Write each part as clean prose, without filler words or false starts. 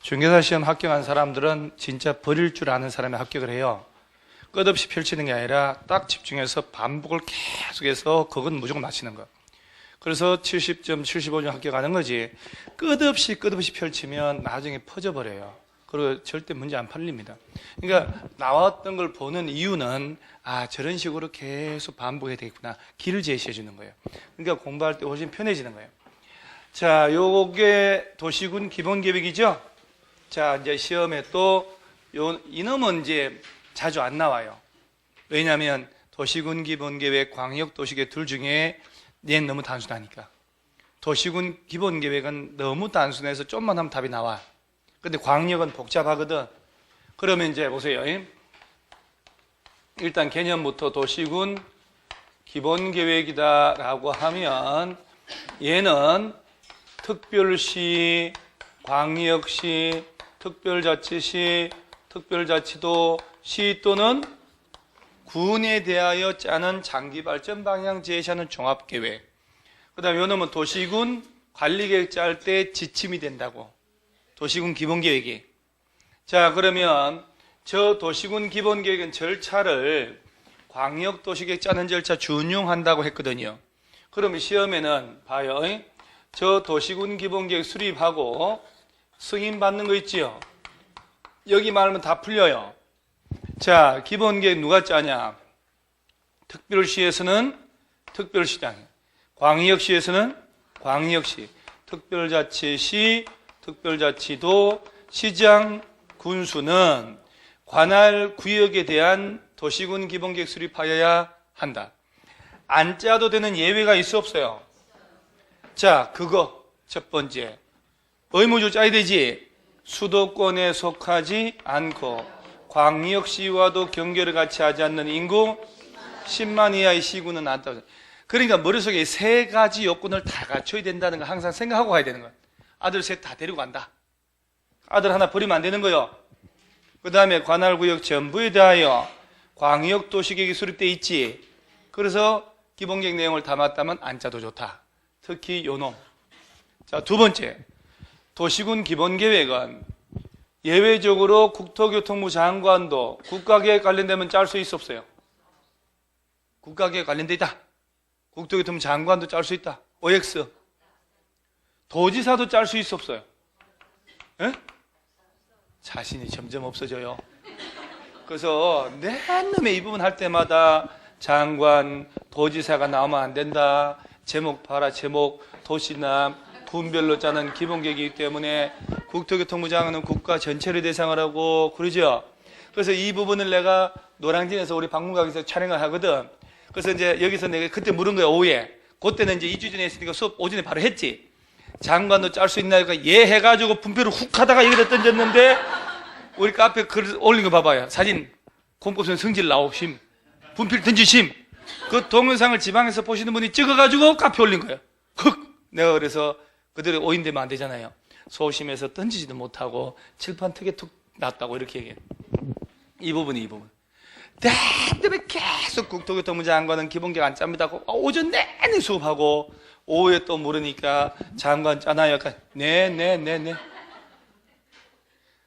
중개사 시험 합격한 사람들은 진짜 버릴 줄 아는 사람이 합격을 해요. 끝없이 펼치는 게 아니라 딱 집중해서 반복을 계속해서 그건 무조건 맞히는 거예요. 그래서 70점, 75점 합격하는 거지. 끝없이 펼치면 나중에 퍼져버려요. 그리고 절대 문제 안 팔립니다. 그러니까 나왔던 걸 보는 이유는 저런 식으로 계속 반복해야 되겠구나. 길을 제시해 주는 거예요. 그러니까 공부할 때 훨씬 편해지는 거예요. 자, 요게 도시군 기본계획이죠. 자, 이제 시험에 또 이놈은 이제 자주 안 나와요. 왜냐하면 도시군 기본계획, 광역도시계획 둘 중에 얘는 너무 단순하니까. 도시군 기본계획은 너무 단순해서 좀만 하면 답이 나와. 근데 광역은 복잡하거든. 그러면 이제 보세요. 일단 개념부터 도시군 기본계획이다라고 하면 얘는 특별시, 광역시, 특별자치시, 특별자치도, 시 또는 군에 대하여 짜는 장기발전 방향 제시하는 종합계획. 그 다음에 요놈은 도시군 관리계획 짤 때 지침이 된다고. 도시군 기본계획이. 자, 그러면 저 도시군 기본계획은 절차를 광역도시계획 짜는 절차 준용한다고 했거든요. 그러면 시험에는 봐요. 저 도시군 기본계획 수립하고 승인받는 거 있지요? 여기 말하면 다 풀려요. 자, 기본계획 누가 짜냐? 특별시에서는 특별시장, 광역시에서는 광역시, 특별자치시, 특별자치도, 시장, 군수는 관할 구역에 대한 도시군 기본계획 수립하여야 한다. 안 짜도 되는 예외가 있어 없어요? 자, 그거 첫 번째. 의무주 짜야 되지. 수도권에 속하지 않고 광역시와도 경계를 같이 하지 않는 인구 10만 이하의 시군은 않다. 그러니까 머릿속에 세 가지 요건을 다 갖춰야 된다는 거 항상 생각하고 가야 되는 거야. 아들 셋 다 데리고 간다. 아들 하나 버리면 안 되는 거요. 그 다음에 관할구역 전부에 대하여 광역도시계획이 수립돼 있지. 그래서 기본계획 내용을 담았다면 안 짜도 좋다. 특히 요놈. 자, 두 번째. 도시군 기본계획은 예외적으로 국토교통부 장관도 국가계획 관련되면 짤 수 있어 없어요? 국가계획 관련돼 있다. 국토교통부 장관도 짤 수 있다. OX. 도지사도 짤 수 있어 없어요? 에? 자신이 점점 없어져요. 그래서 맨 놈에 이 부분 할 때마다 장관, 도지사가 나오면 안 된다. 제목 봐라. 제목 도시나 군별로 짜는 기본계획이기 때문에 국토교통부 장관은 국가 전체를 대상을 하고 그러죠. 그래서 이 부분을 내가 노량진에서 우리 박물관에서 촬영을 하거든. 그래서 이제 여기서 내가 그때 물은 거야. 오후에. 그때는 이제 2주 전에 했으니까 수업 오전에 바로 했지. 장관도 짤 수 있나? 그러니까 얘 해가지고 분표를 훅 하다가 여기다 던졌는데 우리 카페 글 올린 거 봐봐요. 사진 곰고선 성질 나오심. 분필 던지심. 그 동영상을 지방에서 보시는 분이 찍어가지고 카페 올린 거예요. 흑! 내가 그래서 그대로 오인되면 안 되잖아요. 소심해서 던지지도 못하고 칠판 턱에 툭 놨다고 이렇게 얘기해요. 이 부분. 때문에 계속 국토교통부 장관은 기본계획 안 짭니다. 오전 내내 수업하고 오후에 또 물으니까 장관 짜나요? 약간 네.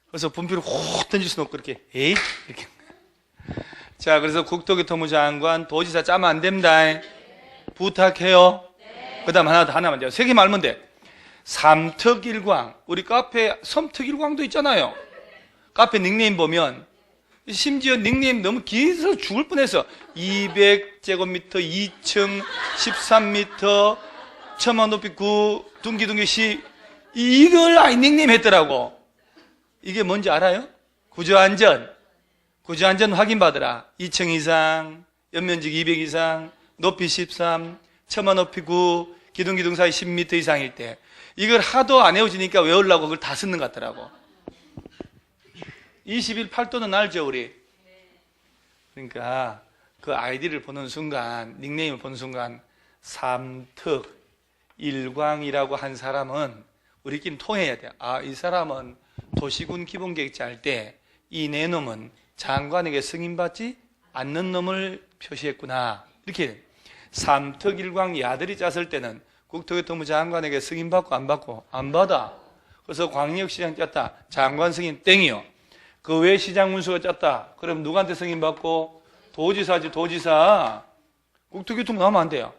그래서 분필을 확 던질 수는 없고 이렇게 에이 이렇게. 자, 그래서 국토교통부 장관, 도지사 짜면 안 됩니다. 부탁해요. 그다음 하나만 돼요. 세 개 말면 돼. 삼특일광. 우리 카페 섬특일광도 있잖아요. 카페 닉네임 보면 심지어 닉네임 너무 길어서 죽을 뻔해서 200제곱미터 2층 13m 천만 높이 9 둥기둥기 시 이걸 아이 닉네임 했더라고. 이게 뭔지 알아요? 구조안전 확인받으라. 2층 이상, 연면적 200 이상, 높이 13, 천만 높이 9, 기둥기둥 사이 10m 이상일 때 이걸 하도 안 외워지니까 외우려고 그걸 다 쓰는 것 같더라고. 21팔도는 알죠, 우리? 그러니까 그 아이디를 보는 순간, 닉네임을 보는 순간 삼특, 일광이라고 한 사람은 우리끼리 통해야 돼요. 이 사람은 도시군 기본계획 짤 때 이 네 놈은 장관에게 승인받지 않는 놈을 표시했구나. 이렇게 삼특일광 야들이 짰을 때는 국토교통부 장관에게 승인받고 안 받고? 안 받아. 그래서 광역시장 짰다. 장관 승인 땡이요. 그 외 시장 문수가 짰다. 그럼 누구한테 승인 받고? 도지사지, 도지사. 국토교통 나오면 안 돼요.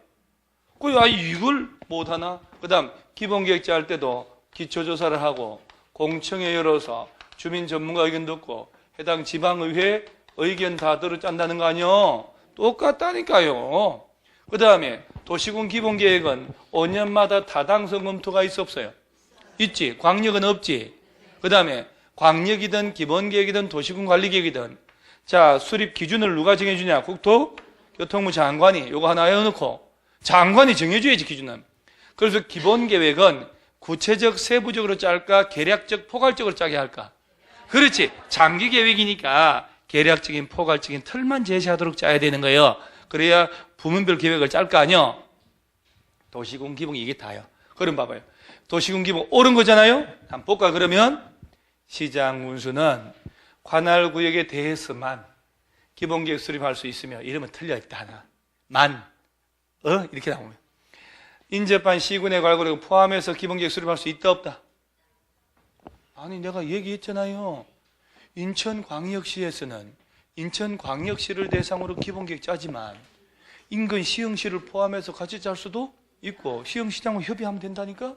이걸 못하나? 그 다음 기본계획 짤 때도 기초조사를 하고 공청회 열어서 주민 전문가 의견 듣고 해당 지방의회 의견 다 들어 짠다는 거 아니요? 똑같다니까요. 그 다음에 도시군 기본계획은 5년마다 타당성 검토가 있어 없어요? 있지. 광역은 없지. 그 다음에 광역이든 기본계획이든 도시군 관리계획이든 자 수립 기준을 누가 정해주냐? 국토교통부 장관이 요거 하나 해놓고 장관이 정해줘야지 기준은. 그래서 기본계획은 구체적 세부적으로 짤까 계략적 포괄적으로 짜게 할까? 그렇지. 장기계획이니까 계략적인 포괄적인 틀만 제시하도록 짜야 되는 거예요. 그래야 부문별 계획을 짤 거 아니요. 도시군 기본 이게 다요. 그럼 봐봐요. 도시군 기본 옳은 거잖아요. 한번 볼까 그러면 시장 운수는 관할구역에 대해서만 기본계획 수립할 수 있으며 이러면 틀려있다 하나. 이렇게 나오면 인접한 시군의 관할구역을 포함해서 기본계획 수립할 수 있다 없다? 아니 내가 얘기했잖아요. 인천광역시에서는 인천광역시를 대상으로 기본계획 짜지만 인근 시흥시를 포함해서 같이 짤 수도 있고 시흥시장과 협의하면 된다니까?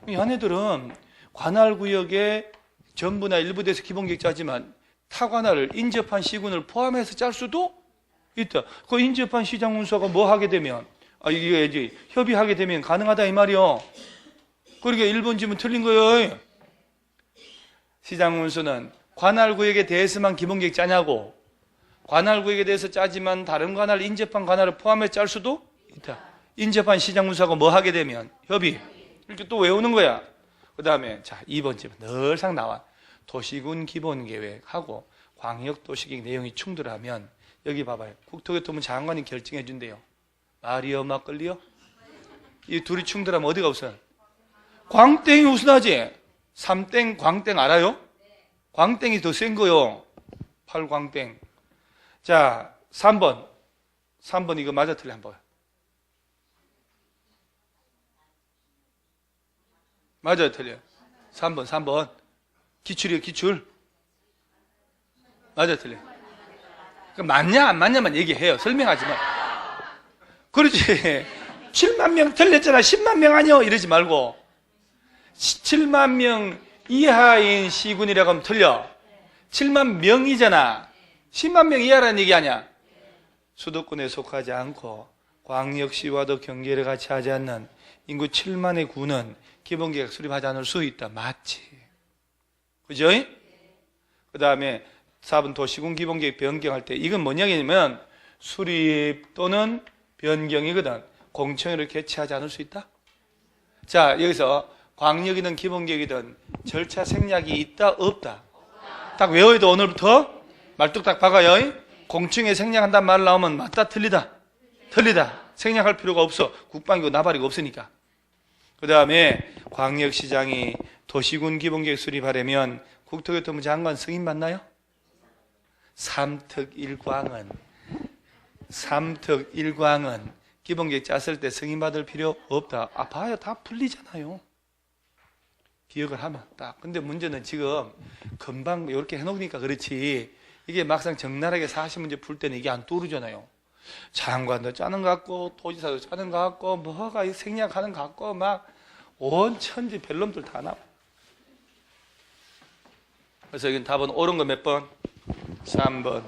이 아내들은 관할구역에 전부나 일부 돼서 기본계획 짜지만 타관할을 인접한 시군을 포함해서 짤 수도 있다. 그 인접한 시장 문서가 뭐 하게 되면 이게 이제 협의하게 되면 가능하다 이 말이요. 그러니까 1번 지문 틀린 거예요. 시장 문서는 관할구역에 대해서만 기본계획 짜냐고. 관할구역에 대해서 짜지만 다른 관할, 인접한 관할을 포함해 짤 수도 있다. 인접한 시장 문서가 뭐 하게 되면 협의. 이렇게 또 외우는 거야. 그 다음에 자 2번 지문 늘상 나와. 도시군 기본계획하고 광역도시계획 내용이 충돌하면 여기 봐봐요. 국토교통부 장관이 결정해 준대요. 말이요 막걸리요? 이 둘이 충돌하면 어디가 우선? 광땡이 우선하지. 3땡 광땡 알아요? 광땡이 더 센 거요. 8광땡. 자 3번 이거 맞아 틀려 한번. 맞아요 틀려. 3번 기출이요 기출. 맞아 틀려. 맞냐 안 맞냐만 얘기해요. 설명하지 마. 그렇지. 7만 명 틀렸잖아. 10만 명 아니요 이러지 말고 7만 명 이하인 시군이라고 하면 틀려. 7만 명이잖아. 10만 명 이하라는 얘기 아니야. 수도권에 속하지 않고 광역시와도 경계를 같이 하지 않는 인구 7만의 구는 기본계획 수립하지 않을 수 있다. 맞지. 그죠? 그 다음에 4번 도시군 기본계획 변경할 때 이건 뭐냐 냐면 수립 또는 변경이거든. 공청회를 개최하지 않을 수 있다. 자 여기서 광역이든 기본계획이든 절차 생략이 있다 없다? 딱 외워야 돼. 오늘부터 말뚝딱 박아요. 공청회 생략한다는 말 나오면 맞다 틀리다? 틀리다. 생략할 필요가 없어. 국방이고 나발이고 없으니까. 그 다음에 광역시장이 도시군 기본계획 수립하려면 국토교통부 장관 승인 받나요? 삼특일광은 기본계획 짰을 때 승인 받을 필요 없다. 봐요. 다 풀리잖아요. 기억을 하면 딱. 근데 문제는 지금 금방 이렇게 해놓으니까 그렇지 이게 막상 적나라하게 사실 문제 풀 때는 이게 안 떠오르잖아요. 장관도 짜는 것 같고 도지사도 짜는 것 같고 뭐가 생략하는 것 같고 막 온천지 별놈들 다 나와. 그래서 여기 답은 옳은 거 몇 번? 3번.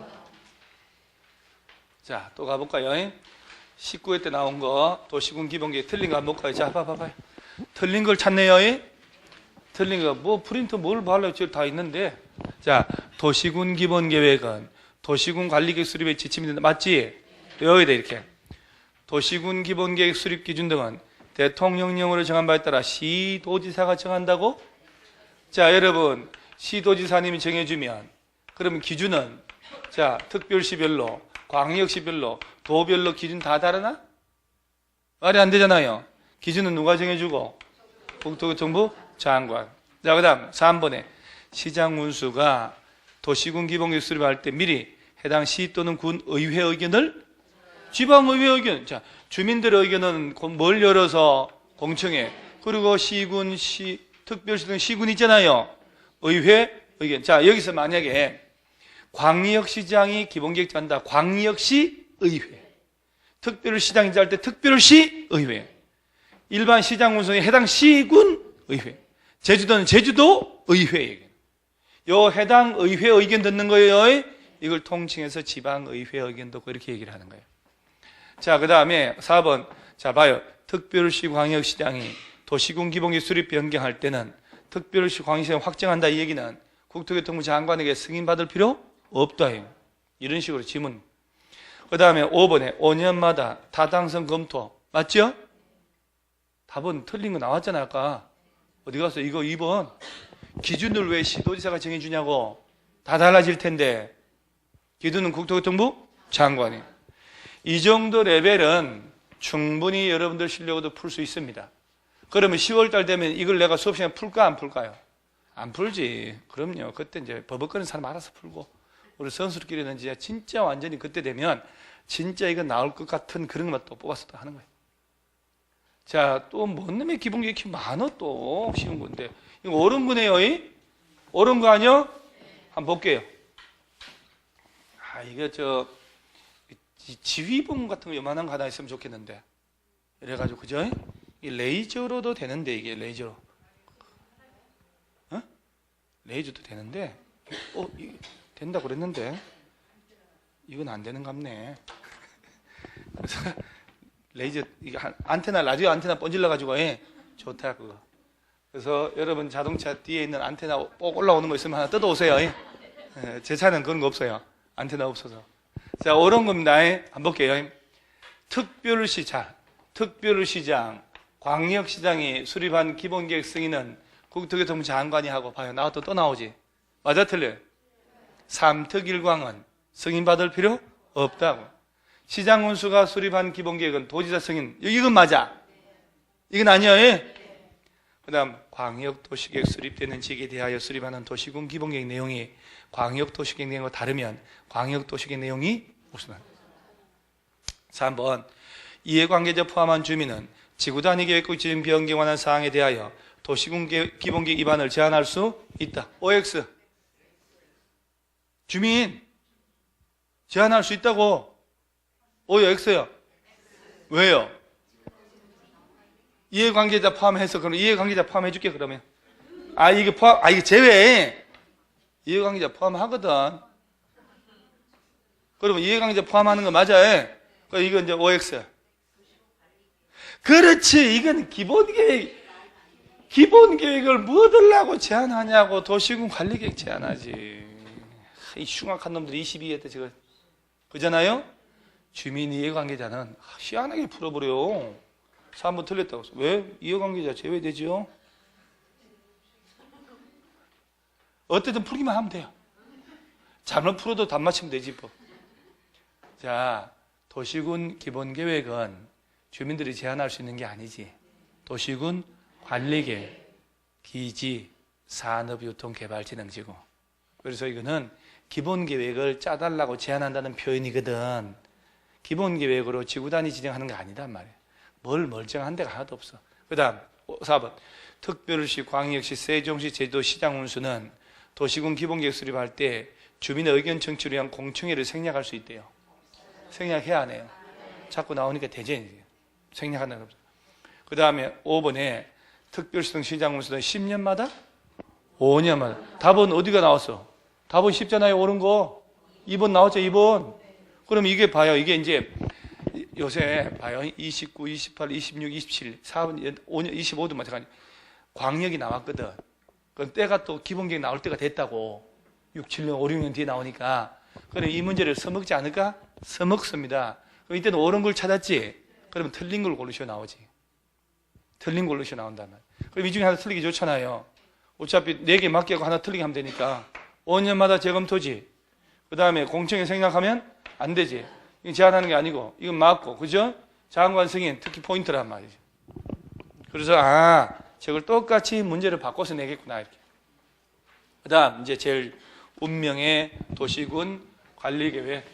자, 또 가볼까요? 19회 때 나온 거 도시군 기본계획 틀린 거 한번 볼까요? 자, 봐봐요. 틀린 걸 찾네요. 틀린 거 뭐 프린트 뭘 봐라 지금 다 있는데. 자, 도시군 기본계획은 도시군 관리계획 수립의 지침이 된다. 맞지? 외워야 돼 이렇게. 도시군 기본계획 수립 기준 등은 대통령령으로 정한 바에 따라 시도지사가 정한다고? 자, 여러분 시도지사님이 정해주면 그러면 기준은 자 특별시별로 광역시별로 도별로 기준 다 다르나? 말이 안 되잖아요. 기준은 누가 정해주고? 국토교통부 장관. 자, 그 다음 3번에 시장 문수가 도시군 기본계획 수립할 때 미리 해당 시 또는 군 의회 의견을 지방의회 의견. 자, 주민들의 의견은 뭘 열어서 공청회. 그리고 시군 특별시 등 시군 있잖아요. 의회, 의견. 자, 여기서 만약에 광역시장이 기본계획 짠다. 광역시 의회. 특별시장이 짤 때 특별시 의회. 일반 시장 운송에 해당 시군 의회. 제주도는 제주도 의회. 요 해당 의회 의견 듣는 거예요. 이걸 통칭해서 지방의회 의견 듣고 이렇게 얘기를 하는 거예요. 자, 그 다음에 4번. 자, 봐요. 특별시 광역시장이 도시군 기본계획 수립 변경할 때는 특별시 광역시장 확정한다 이 얘기는 국토교통부 장관에게 승인받을 필요 없다. 이런 식으로 지문. 그 다음에 5번에 5년마다 타당성 검토. 맞죠? 답은 틀린 거 나왔잖아요. 아까. 어디 갔어? 이거 2번. 기준을 왜 시도지사가 정해주냐고. 다 달라질 텐데. 기준은 국토교통부 장관이. 이 정도 레벨은 충분히 여러분들 실력으로 풀 수 있습니다. 그러면 10월달 되면 이걸 내가 수업 시간에 풀까 안 풀까요? 안 풀지. 그럼요. 그때 이제 버벅거리는 사람 알아서 풀고 우리 선수들끼리는 이제 진짜 완전히 그때 되면 진짜 이거 나올 것 같은 그런 것만 또 뽑아서 또 하는 거예요. 자, 또 뭔 놈의 기본계획이 많아 또 쉬운 건데 이거 옳은 거네요. 옳은 거 아니요? 한번 볼게요. 아, 이거 지휘봉 같은 거 요만한 거 하나 있으면 좋겠는데 이래가지고 그죠? 이 레이저로도 되는데 이게 레이저로 레이저도 되는데 이게 된다 그랬는데 이건 안 되는 갑네. 그래서 레이저 이게 안테나 라디오 안테나 번질러 가지고 좋다 그거. 그래서 여러분 자동차 뒤에 있는 안테나 꼭 올라오는 거 있으면 하나 뜯어오세요. 제 차는 그런 거 없어요. 안테나 없어서. 자, 옳은 겁니다. 한번 볼게요. 특별시장, 광역시장이 수립한 기본계획 승인은 국토교통부 장관이 하고 봐요. 나와도 또 나오지. 맞아 틀려요? 삼특일광은 승인받을 필요 없다고. 시장운수가 수립한 기본계획은 도지사 승인. 이건 맞아. 이건 아니에요. 그 다음 광역도시계획 수립되는 지역에 대하여 수립하는 도시군 기본계획 내용이 광역도시계획 내용과 다르면 광역도시계획 내용이 없으면. 3번 이해관계자 포함한 주민은 지구단위 계획국 지정 변경 관한 사항에 대하여 도시군 기본계획 위반을 제한할 수 있다. OX 주민 제한할 수 있다고. OX요. 왜요? 이해관계자 포함해서 그럼 이해관계자 포함해 줄게 그러면. 이게 포함 이게 제외. 이해관계자 포함하거든. 그러면 이해관계자 포함하는 거 맞아요. 이건 이제 OX. 그렇지. 이건 기본계획을 뭐 들라고 제한하냐고. 도시군 관리계획 제한하지. 이 흉악한 놈들이 22회 때 지금 그잖아요. 주민 이해관계자는 희한하게 풀어버려. 3번 틀렸다고 해서. 왜? 이해관계자 제외되죠. 어쨌든 풀기만 하면 돼요. 잘못 풀어도 답 맞추면 되지 뭐. 자, 도시군 기본계획은 주민들이 제한할 수 있는 게 아니지. 도시군 관리계획, 기지, 산업유통개발진흥지구. 그래서 이거는 기본계획을 짜달라고 제한한다는 표현이거든. 기본계획으로 지구단위 지정하는 게 아니단 말이야. 뭘 멀쩡한 데가 하나도 없어. 그 다음 4번 특별시, 광역시, 세종시, 제주도 시장 운수는 도시군 기본계획 수립할 때 주민의 의견 청취를 위한 공청회를 생략할 수 있대요. 생략해야 하네요. 자꾸 나오니까 대전이에요. 생략한다는 없어. 그 다음에 5번에 특별시 등 시장 운수는 10년마다? 5년마다. 답은 어디가 나왔어? 답은 쉽잖아요. 옳은 거. 2번 나왔죠. 2번. 그럼 이게 봐요. 이게 이제 요새 봐요. 29, 28, 26, 27, 4번, 5년, 25도 마찬가지. 광역이 나왔거든. 그럼 때가 또 기본계획 나올 때가 됐다고. 6, 7년, 5, 6년 뒤에 나오니까. 그럼 이 문제를 써먹지 않을까? 써먹습니다. 그럼 이때는 옳은 걸 찾았지? 그러면 틀린 걸 고르셔 나오지. 틀린 걸로 고르셔 나온단 말이야. 그럼 이 중에 하나 틀리기 좋잖아요. 어차피 4개 맞게 하고 하나 틀리게 하면 되니까. 5년마다 재검토지. 그 다음에 공청회 생략하면 안 되지. 이건 제한하는 게 아니고, 이건 맞고, 그죠? 장관 승인, 특히 포인트란 말이죠. 그래서, 저걸 똑같이 문제를 바꿔서 내겠구나, 이렇게. 그 다음, 이제 제일 운명의 도시군 관리계획.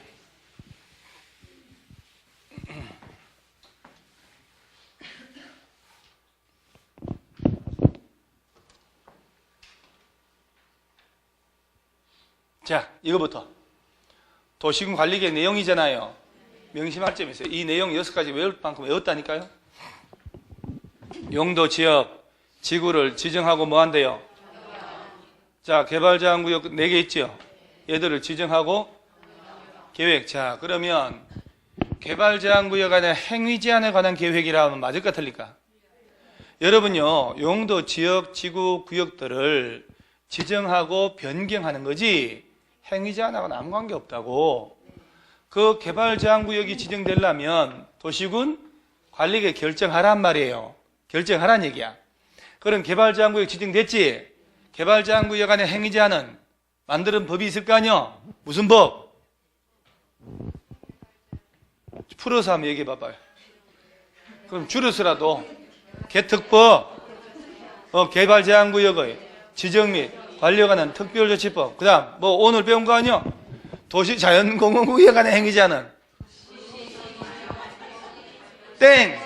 자, 이거부터. 도시군 관리계획 내용이잖아요. 명심할 점이 있어요. 이 내용 6가지 외울 만큼 외웠다니까요. 용도, 지역, 지구를 지정하고 뭐 한대요? 자, 개발제한구역 4개 있죠? 얘들을 지정하고 계획. 자, 그러면 개발제한구역 안에 행위제한에 관한 계획이라 하면 맞을까 틀릴까? 여러분요, 용도, 지역, 지구, 구역들을 지정하고 변경하는 거지 행위제한하고는 아무 관계 없다고. 그 개발제한구역이 지정되려면 도시군 관리계 결정하란 말이에요. 결정하란 얘기야. 그럼 개발제한구역 지정됐지? 개발제한구역 안에 행위제한은 만드는 법이 있을 거 아니야? 무슨 법? 풀어서 한번 얘기해 봐봐요. 그럼 줄여서라도 개특법, 개발제한구역의 지정 및 관리에 관한 특별조치법. 그 다음 뭐 오늘 배운 거 아니야? 도시자연공원구역 안에 행위제한은 땡!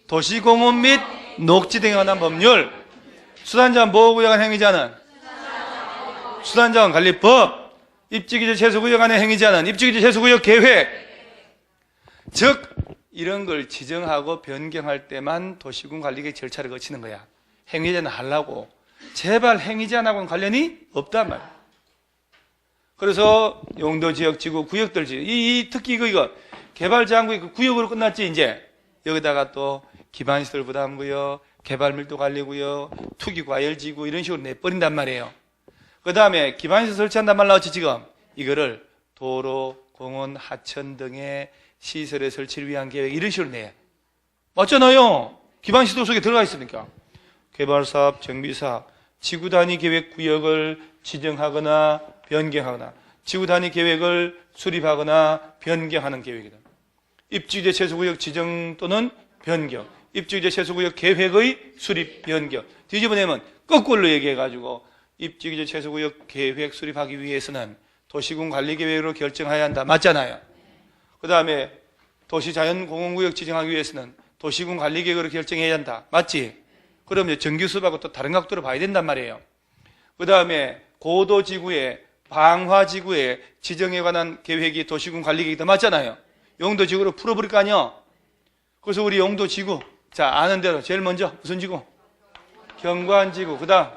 도시공원 및 녹지 등에 관한 법률. 수단자원 보호구역 안에 행위제한은 수단자원 관리법. 입지기재 최소구역 안에 행위제한은 입지기재 최소구역 계획. 즉 이런 걸 지정하고 변경할 때만 도시군 관리계획 절차를 거치는 거야. 행위제한 하려고. 제발 행위제한하고는 관련이 없단 말이야. 그래서 용도, 지역, 지구, 구역들 특히 이거 개발제한구역 구역으로 끝났지. 이제 여기다가 또 기반시설 부담구역, 개발밀도관리구역, 투기과열지구 이런 식으로 내버린단 말이에요. 그 다음에 기반시설 설치한단 말 나왔지. 지금 이거를 도로, 공원, 하천 등의 시설의 설치를 위한 계획 이런 식으로 내. 맞잖아요. 기반시설 속에 들어가 있으니까. 개발사업, 정비사업, 지구단위 계획 구역을 지정하거나 변경하거나 지구단위 계획을 수립하거나 변경하는 계획이다. 입지규제 최소구역 지정 또는 변경, 입지규제 최소구역 계획의 수립, 변경. 뒤집어내면 거꾸로 얘기해가지고 입지규제 최소구역 계획 수립하기 위해서는 도시군 관리계획으로 결정해야 한다. 맞잖아요. 그 다음에 도시자연공원구역 지정하기 위해서는 도시군 관리계획으로 결정해야 한다. 맞지? 그럼 이제 정규수업하고 또 다른 각도로 봐야 된단 말이에요. 그 다음에 고도지구에 방화지구의 지정에 관한 계획이 도시군 관리계획이다. 맞잖아요. 용도지구로 풀어버릴 거 아니야. 그래서 우리 용도지구, 자 아는 대로 제일 먼저 무슨 지구? 경관지구. 그 다음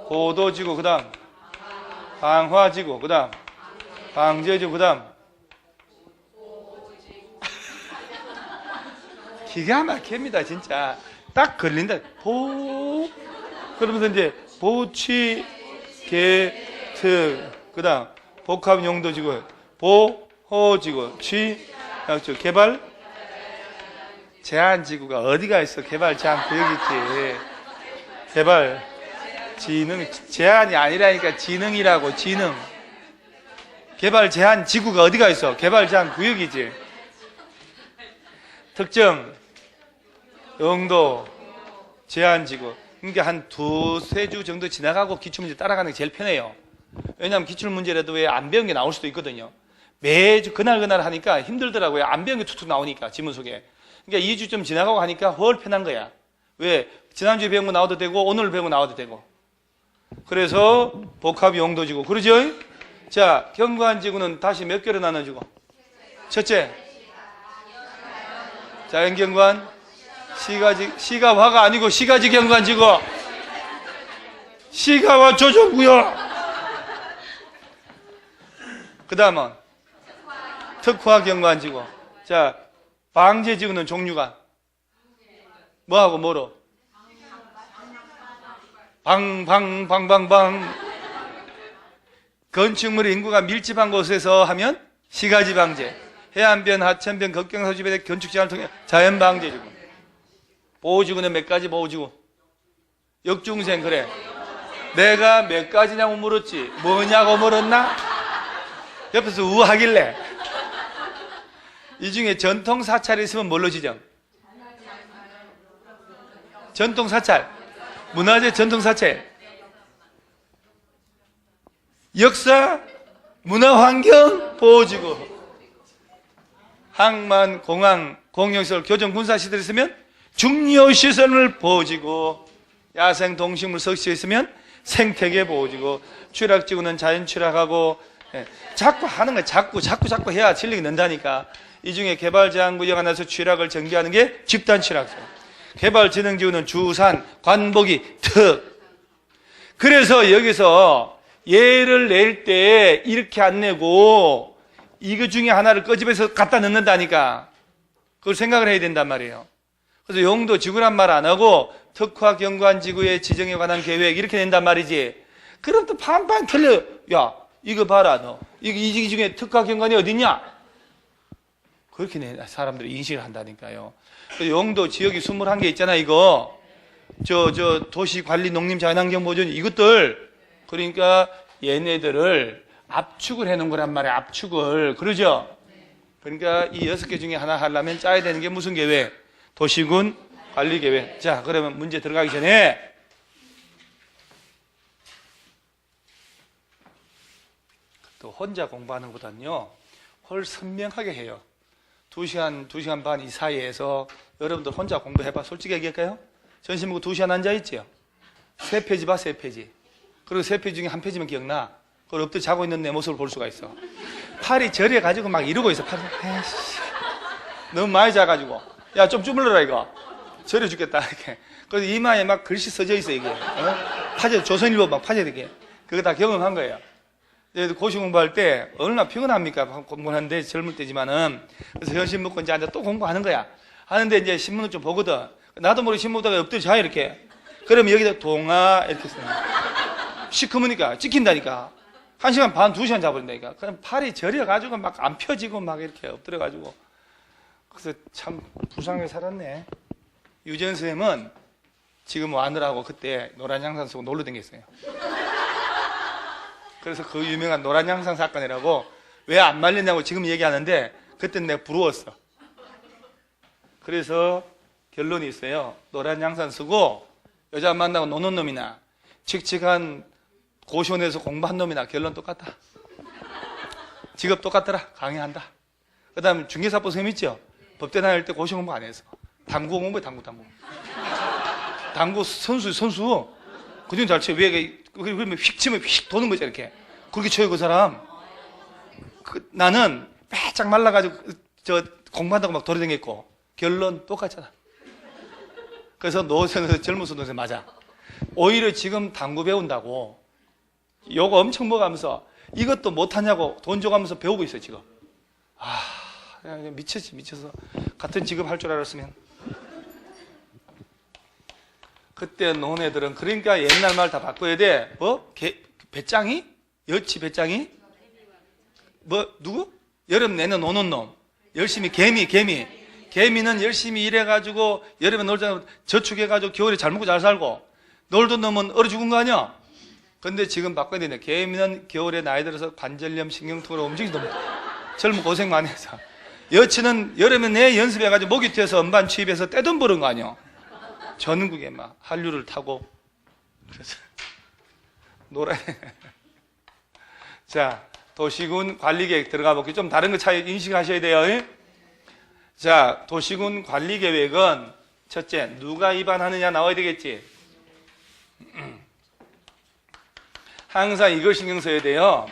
고도지구. 그 다음 방화지구. 그 다음 방제지구. 그 다음 기가 막힙니다. 진짜 딱 걸린다. 그러면서 이제 보치 개특. 그 다음 복합용도지구, 보호지구, 취약지구, 개발 제한지구가 어디가 있어? 개발 제한구역이 있지. 개발 지능, 제한이 아니라니까 지능이라고. 지능. 개발 제한지구가 어디가 있어? 개발 제한구역이지. 특정 용도 제한지구. 그러니까 한 2-3주 정도 지나가고 기출문제 따라가는 게 제일 편해요. 왜냐하면 기출문제라도 왜 안 배운 게 나올 수도 있거든요. 매주 그날 하니까 힘들더라고요. 안 배운 게 툭툭 나오니까 지문 속에. 그러니까 2주쯤 지나가고 하니까 훨 편한 거야. 왜? 지난주에 배운 거 나와도 되고 오늘 배운 거 나와도 되고. 그래서 복합 용도지구. 그러죠? 자, 경관지구는 다시 몇 개로 나눠주고. 첫째, 자연경관, 시가화가 아니고 시가지 경관지구. 시가화 조정구역. 그 다음은 특화경관지구. 자, 방제지구는 종류가 뭐하고 뭐로? 방방방방방. 건축물 인구가 밀집한 곳에서 하면 시가지 방제. 해안변, 하천변, 걱경사주변의 건축 제한을 통해 자연방제지구. 보호지구는 몇 가지 보호지구? 역중생. 그래. 내가 몇 가지냐고 물었지. 뭐냐고 물었나? 옆에서 우하길래. 이 중에 전통사찰이 있으면 뭘로 지정? 전통사찰. 문화재 전통사찰. 역사, 문화환경, 보호지구. 항만, 공항, 공영시설, 교정, 군사시설 있으면 중요시설을 보호지구. 야생, 동식물, 석시에 있으면 생태계 보호지구, 취락지구는 자연 취락하고, 예, 자꾸 하는 거야. 자꾸 해야 실력이 는다니까. 이 중에 개발제한구역 안에서 취락을 전개하는 게 집단 취락소. 개발진흥지구는 주산, 관복이, 특. 그래서 여기서 예를 낼 때 이렇게 안 내고 이거 중에 하나를 끄집어서 갖다 넣는다니까. 그걸 생각을 해야 된단 말이에요. 그래서 용도 지구란 말 안 하고 특화 경관 지구의 지정에 관한 계획 이렇게 낸단 말이지. 그럼 또 반반 틀려. 야, 이거 봐라 너. 이 중에 특화 경관이 어딨냐? 그렇게 사람들이 인식을 한다니까요. 용도 지역이 21개 있잖아 이거. 도시관리 농림자연환경 보존 이것들. 그러니까 얘네들을 압축을 해놓은 거란 말이야. 압축을. 그러죠? 그러니까 이 6개 중에 하나 하려면 짜야 되는 게 무슨 계획? 도시군 관리 계획. 자, 그러면 문제 들어가기 전에 또 혼자 공부하는 것보다는요 훨씬 선명하게 해요. 2시간 반 이 사이에서 여러분들 혼자 공부해봐. 솔직히 얘기할까요? 전시 보고 2시간 앉아있지요? 3페이지 봐, 3페이지. 그리고 3페이지 중에 1페이지만 기억나. 그걸 엎드려 자고 있는 내 모습을 볼 수가 있어. 팔이 저려가지고 막 이러고 있어. 팔이. 에이씨. 너무 많이 자가지고. 야, 좀 주물러라, 이거. 저려 죽겠다, 이렇게. 그래서 이마에 막 글씨 써져 있어, 이게. 조선일보 막 파져, 이게. 그거 다 경험한 거예요. 고시 공부할 때 얼마나 피곤합니까? 공부하는데 젊을 때지만은. 그래서 현실 먹고 이제 앉아 또 공부하는 거야. 하는데 이제 신문을 좀 보거든. 나도 모르게 신문 보다가 엎드려 자, 이렇게. 그러면 여기다 동아, 이렇게 쓰는 거야. 시커머니까, 찍힌다니까. 1시간 반, 2시간 자버린다니까. 그럼 팔이 저려가지고 막 안 펴지고 막 이렇게 엎드려가지고. 그래서 참 불쌍하게 살았네. 유재현 선생님은 지금 와느라고 그때 노란 양산 쓰고 놀러 다녔어요. 그래서 그 유명한 노란 양산 사건이라고 왜 안 말렸냐고 지금 얘기하는데 그때는 내가 부러웠어. 그래서 결론이 있어요. 노란 양산 쓰고 여자 만나고 노는 놈이나 칙칙한 고시원에서 공부한 놈이나 결론 똑같다. 직업 똑같더라. 강의한다. 그 다음에 중개사법 선생님 있죠? 법대 다닐 때 고시 공부 안 했어. 당구 공부해, 당구. 당구 선수. 그중 잘 쳐. 왜, 그러면 휙 치면 휙 도는 거지, 이렇게. 그렇게 쳐요, 그 사람. 나는 빼짝 말라가지고, 공부한다고 막 돌아다녔고, 결론 똑같잖아. 그래서 노선에서 젊은 선생 맞아. 오히려 지금 당구 배운다고, 요거 엄청 먹으면서, 이것도 못하냐고 돈 줘가면서 배우고 있어요, 지금. 그냥 미쳐서. 같은 직업 할 줄 알았으면. 그때 논 애들은, 그러니까 옛날 말 다 바꿔야 돼. 뭐? 배짱이? 여치 배짱이? 뭐, 누구? 여름 내내 노는 놈. 열심히, 개미는 열심히 일해가지고, 여름에 놀자, 저축해가지고, 겨울에 잘 먹고 잘 살고, 놀던 놈은 얼어 죽은 거 아니야? 근데 지금 바꿔야 되네. 개미는 겨울에 나이 들어서 관절염, 신경통으로 움직이지도 못해. 젊은 고생 많이 해서. 여치는 여름에 내 연습해가지고 목이 튀어서 음반 취입해서 떼돈 버는 거 아니야? 전국에 막 한류를 타고. 그래서 놀아야 돼. 자, 도시군 관리계획 들어가 볼게요. 좀 다른 거 차이 인식하셔야 돼요. 자, 도시군 관리계획은 첫째, 누가 위반하느냐 나와야 되겠지. 항상 이걸 신경 써야 돼요.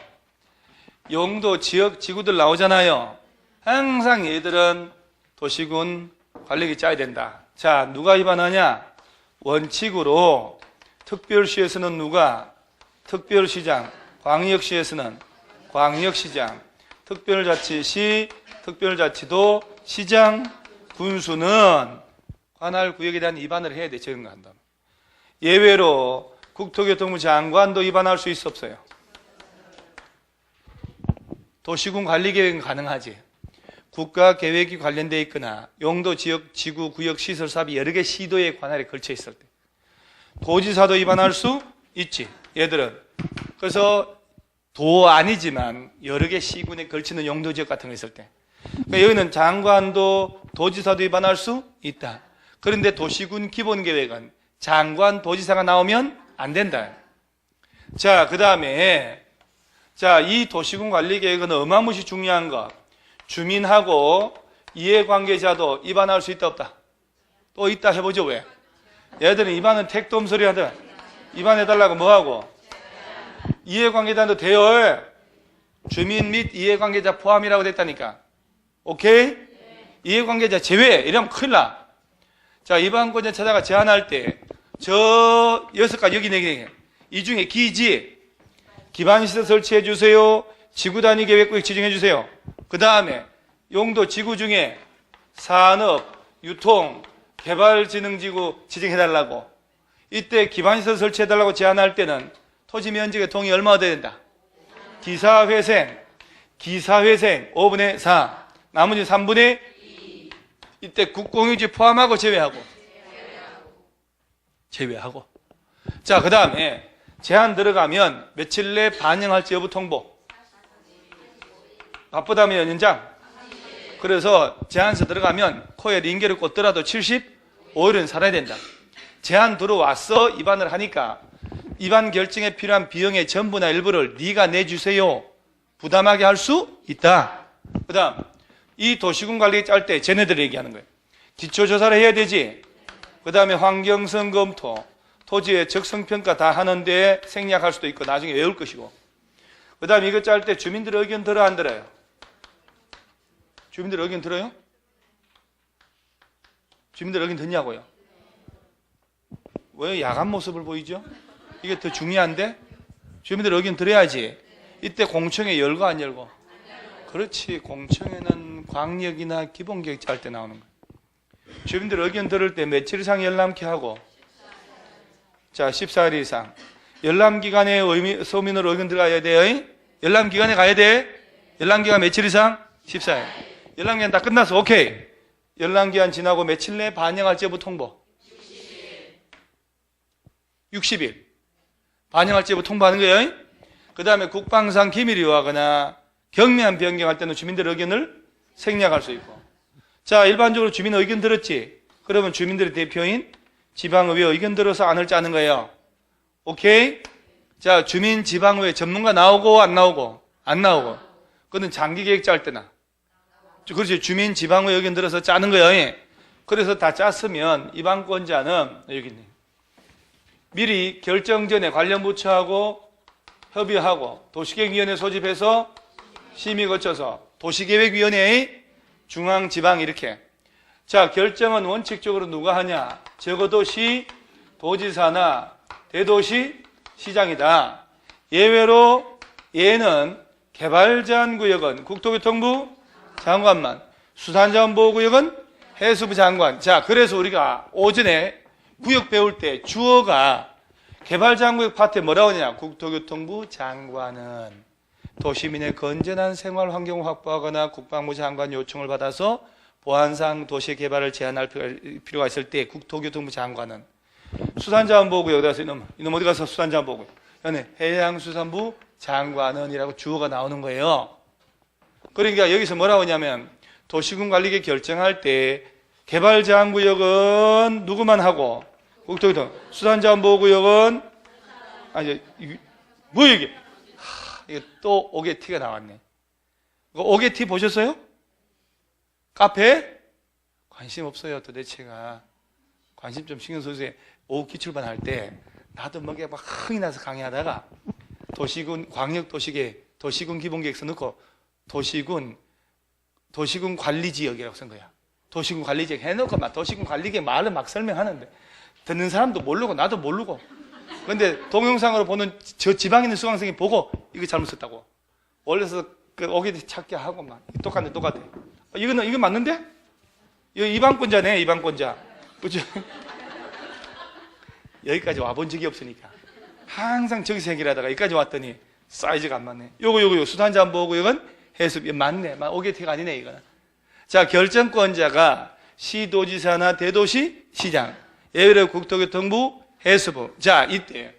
용도, 지역, 지구들 나오잖아요. 항상 얘들은 도시군 관리계획 짜야 된다. 자, 누가 위반하냐? 원칙으로 특별시에서는 누가? 특별시장. 광역시에서는 광역시장. 특별자치시, 특별자치도, 시장, 군수는 관할 구역에 대한 위반을 해야 돼. 적용한다면. 예외로 국토교통부 장관도 위반할 수 있어 없어요? 도시군 관리계획은 가능하지. 국가계획이 관련되어 있거나 용도, 지역, 지구, 구역, 시설, 사업이 여러 개 시도에 관할에 걸쳐 있을 때 도지사도 위반할 수 있지. 얘들은. 그래서 도 아니지만 여러 개 시군에 걸치는 용도, 지역 같은 거 있을 때 그러니까 여기는 장관도 도지사도 위반할 수 있다. 그런데 도시군 기본계획은 장관, 도지사가 나오면 안 된다. 자, 그 다음에 이 도시군 관리계획은 어마무시 중요한 거. 주민하고 이해관계자도 위반할 수 있다 없다? 또 있다 해보죠. 왜? 얘들은 위반은 택도 없는 소리 하더라. 입안해달라고 뭐하고? 이해관계자도 돼요. 주민 및 이해관계자 포함이라고 됐다니까. 오케이? 이해관계자 제외 이러면 큰일 나. 자, 입안권자 찾아가 제안할 때 저 6가지 여기 4개 이 중에 기반시설 설치해 주세요. 지구단위 계획구역 지정해 주세요. 그 다음에 용도 지구 중에 산업, 유통, 개발진흥지구 지정해달라고. 이때 기반시설 설치해달라고 제안할 때는 토지 면적의 동의 얼마가 돼야 된다? 기사회생 5분의 4 나머지 3분의 2. 이때 국공유지 포함하고 제외하고. 자, 그 다음에 제안 들어가면 며칠 내 반영할지 여부 통보. 바쁘다면 연장. 그래서 제안서 들어가면 코에 링겔을 꽂더라도 75일은 살아야 된다. 제안 들어왔어 입안을 하니까 입안 결정에 필요한 비용의 전부나 일부를 네가 내주세요. 부담하게 할 수 있다. 그 다음 이 도시군 관리 짤 때 쟤네들이 얘기하는 거예요. 기초조사를 해야 되지. 그 다음에 환경성 검토, 토지의 적성평가 다 하는데 생략할 수도 있고 나중에 외울 것이고. 그 다음에 이거 짤 때 주민들 의견 들어 안 들어요? 주민들 의견 들어요? 주민들 의견 듣냐고요? 왜 야간 모습을 보이죠? 이게 더 중요한데? 주민들 의견 들어야지. 이때 공청회 열고 안 열고? 그렇지. 공청회는 광역이나 기본계획 짤 때 나오는 거예요. 주민들 의견 들을 때 며칠 이상 열람케 하고? 자, 14일 이상. 열람기간에 서민으로 의견 들어가야 돼요. 열람기간에 가야 돼. 열람기간 며칠 이상? 14일. 열람기간 다 끝났어. 오케이. 열람기간 지나고 며칠 내에 반영할지 여부 통보. 60일. 반영할지 여부 통보하는 거예요. 그 다음에 국방상 기밀이 요하거나 경미한 변경할 때는 주민들 의견을 생략할 수 있고. 자, 일반적으로 주민 의견 들었지? 그러면 주민들의 대표인 지방의회 의견 들어서 안을 짜는 거예요. 오케이? 자, 주민 지방의회 전문가 나오고 안 나오고? 안 나오고. 그거는 장기계획 짤 때나. 그렇지. 주민 지방의회 의견 들어서 짜는 거예요. 그래서 다 짰으면 입안권자는 여기 있네. 미리 결정 전에 관련 부처하고 협의하고 도시계획위원회 소집해서 심의 거쳐서 도시계획위원회의 중앙, 지방 이렇게. 자, 결정은 원칙적으로 누가 하냐? 적어도 시, 도지사나 대도시, 시장이다. 예외로 얘는 개발제한구역은 국토교통부 장관만, 수산자원보호구역은 해수부 장관. 자, 그래서 우리가 오전에 구역 배울 때 주어가 개발제한구역 파트에 뭐라고 하냐? 국토교통부 장관은 도시민의 건전한 생활 환경을 확보하거나 국방부 장관 요청을 받아서 보안상 도시 개발을 제한할 필요가 있을 때 국토교통부 장관은 수산자원보호구역 어디 가서 이놈 어디 가서 수산자원보호구역 해양수산부 장관은이라고 주어가 나오는 거예요. 그러니까 여기서 뭐라고 하냐면 도시군 관리계 결정할 때 개발제한구역은 누구만 하고 국토교통 수산자원보호구역은 아니 뭐 이게 이게 또 오게티가 나왔네. 이거 오게티 보셨어요? 카페? 관심 없어요. 도대체가. 관심 좀 신경 써주세요. 오후 기출반 할 때 나도 뭐게 막 흥이 나서 강의하다가 도시군 광역도시계 도시군 기본계획서 넣고 도시군 관리지역이라고 쓴 거야. 도시군 관리지역 해놓고 막 도시군 관리계획 말을 막 설명하는데 듣는 사람도 모르고 나도 모르고. 근데 동영상으로 보는 저 지방에 있는 수강생이 보고 이거 잘못 썼다고. 원래서 그 오게티 찾게 하고 막 똑같아. 이거 맞는데? 이거 입안권자네, 입안권자. 그죠? 여기까지 와본 적이 없으니까. 항상 저기서 해결하다가 여기까지 왔더니 사이즈가 안 맞네. 요거 수산자원보호구역은 해수부 맞네. 오게티가 아니네 이거는. 자, 결정권자가 시도지사나 대도시 시장, 예외로 국토교통부 해수부. 자, 이때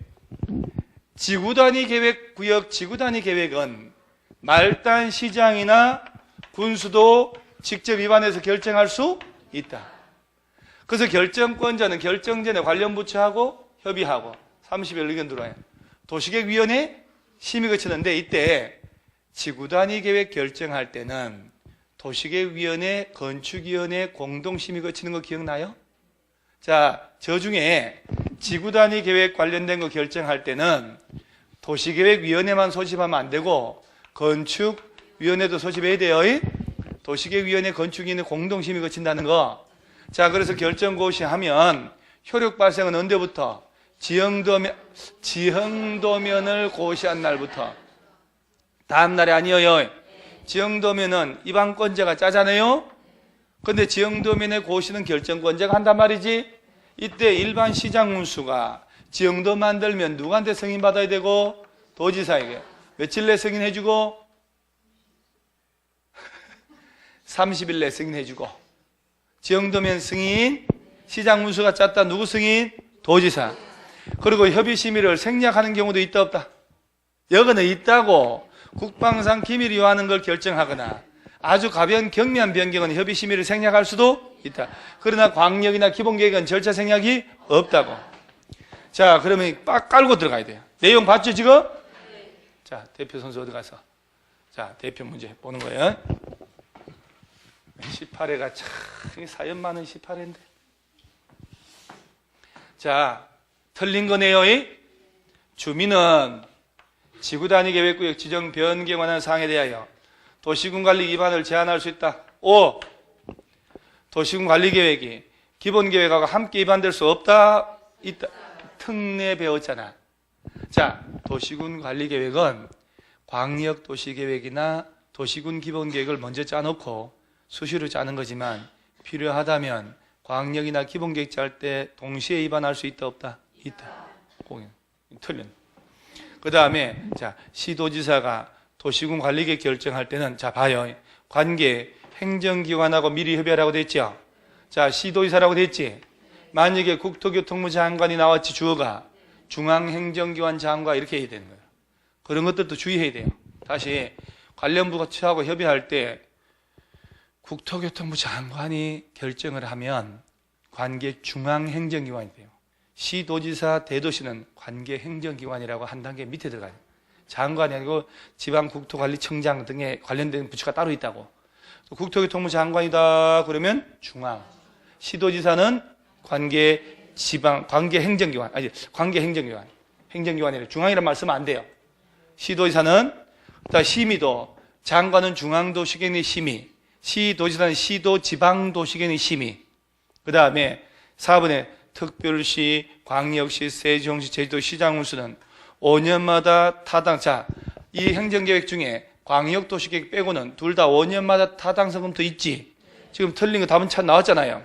지구단위 계획 구역 지구단위 계획은 말단 시장이나 군수도 직접 입안해서 결정할 수 있다. 그래서 결정권자는 결정 전에 관련 부처하고 협의하고 30일 의견 들어와요. 도시계획위원회 심의 거치는데 이때 지구단위 계획 결정할 때는 도시계획위원회, 건축위원회 공동심의 거치는 거 기억나요? 자, 저 중에 지구단위 계획 관련된 거 결정할 때는 도시계획위원회만 소집하면 안 되고 건축위원회도 소집해야 돼요. 도시계획위원회 건축위원회 공동심의 거친다는 거. 자, 그래서 결정고시하면 효력 발생은 언제부터? 지형도면을 고시한 날부터. 다음 날이 아니에요. 지형도면은 입안권자가 짜잖아요. 근데 지형도면의 고시는 결정권자가 한단 말이지. 이때 일반 시장문수가 지형도 만들면 누구한테 승인받아야 되고? 도지사에게. 며칠 내 승인해주고? 30일 내 승인해주고. 지형도면 승인, 시장문수가 짰다. 누구 승인? 도지사. 그리고 협의심의를 생략하는 경우도 있다 없다? 여기는 있다고. 국방상 기밀 요하는 걸 결정하거나 아주 가벼운 경미한 변경은 협의심의를 생략할 수도 있다. 그러나 광역이나 기본계획은 절차 생략이 없다고. 자, 그러면 빡 깔고 들어가야 돼요. 내용 봤죠 지금? 자, 대표 선수 어디 가서? 자, 대표 문제 보는 거예요. 18회가 참 사연 많은 18회인데. 자, 틀린 거네요. 주민은 지구단위계획구역 지정 변경에 관한 사항에 대하여 도시군관리 기반을 제한할 수 있다. 5. 도시군관리계획이 기본계획하고 함께 위반될 수 없다. 있다. 특례 배웠잖아. 자, 도시군관리계획은 광역도시계획이나 도시군 기본계획을 먼저 짜놓고 수시로 짜는 거지만 필요하다면 광역이나 기본계획 짤 때 동시에 위반할 수 있다 없다? 있다. 틀린. 그 다음에 자, 시도지사가 도시군 관리계획 결정할 때는 자 봐요. 관계 행정기관하고 미리 협의하라고 됐죠. 자, 시도지사라고 됐지. 만약에 국토교통부 장관이 나왔지 주어가 중앙행정기관 장관 이렇게 해야 되는 거예요. 그런 것들도 주의해야 돼요. 다시 관련 부처하고 협의할 때 국토교통부 장관이 결정을 하면 관계 중앙행정기관이 돼요. 시도지사, 대도시는 관계 행정기관이라고 한 단계 밑에 들어가요. 장관이 아니고 지방국토관리청장 등에 관련된 부처가 따로 있다고. 국토교통부 장관이다 그러면 중앙. 시도지사는 관계 행정기관. 아니, 관계 행정기관. 행정기관이래. 중앙이란 말 쓰면 안 돼요. 시도지사는 심의도 장관은 중앙도시계획의 심의. 시도지사는 시도 지방도시계획의 심의. 그 다음에 4번에 특별시, 광역시, 세종시, 제주도 시장군수는 5년마다 타당. 자, 이 행정계획 중에 광역도시계획 빼고는 둘 다 5년마다 타당성금도 있지. 지금 틀린 거 답은 참 나왔잖아요.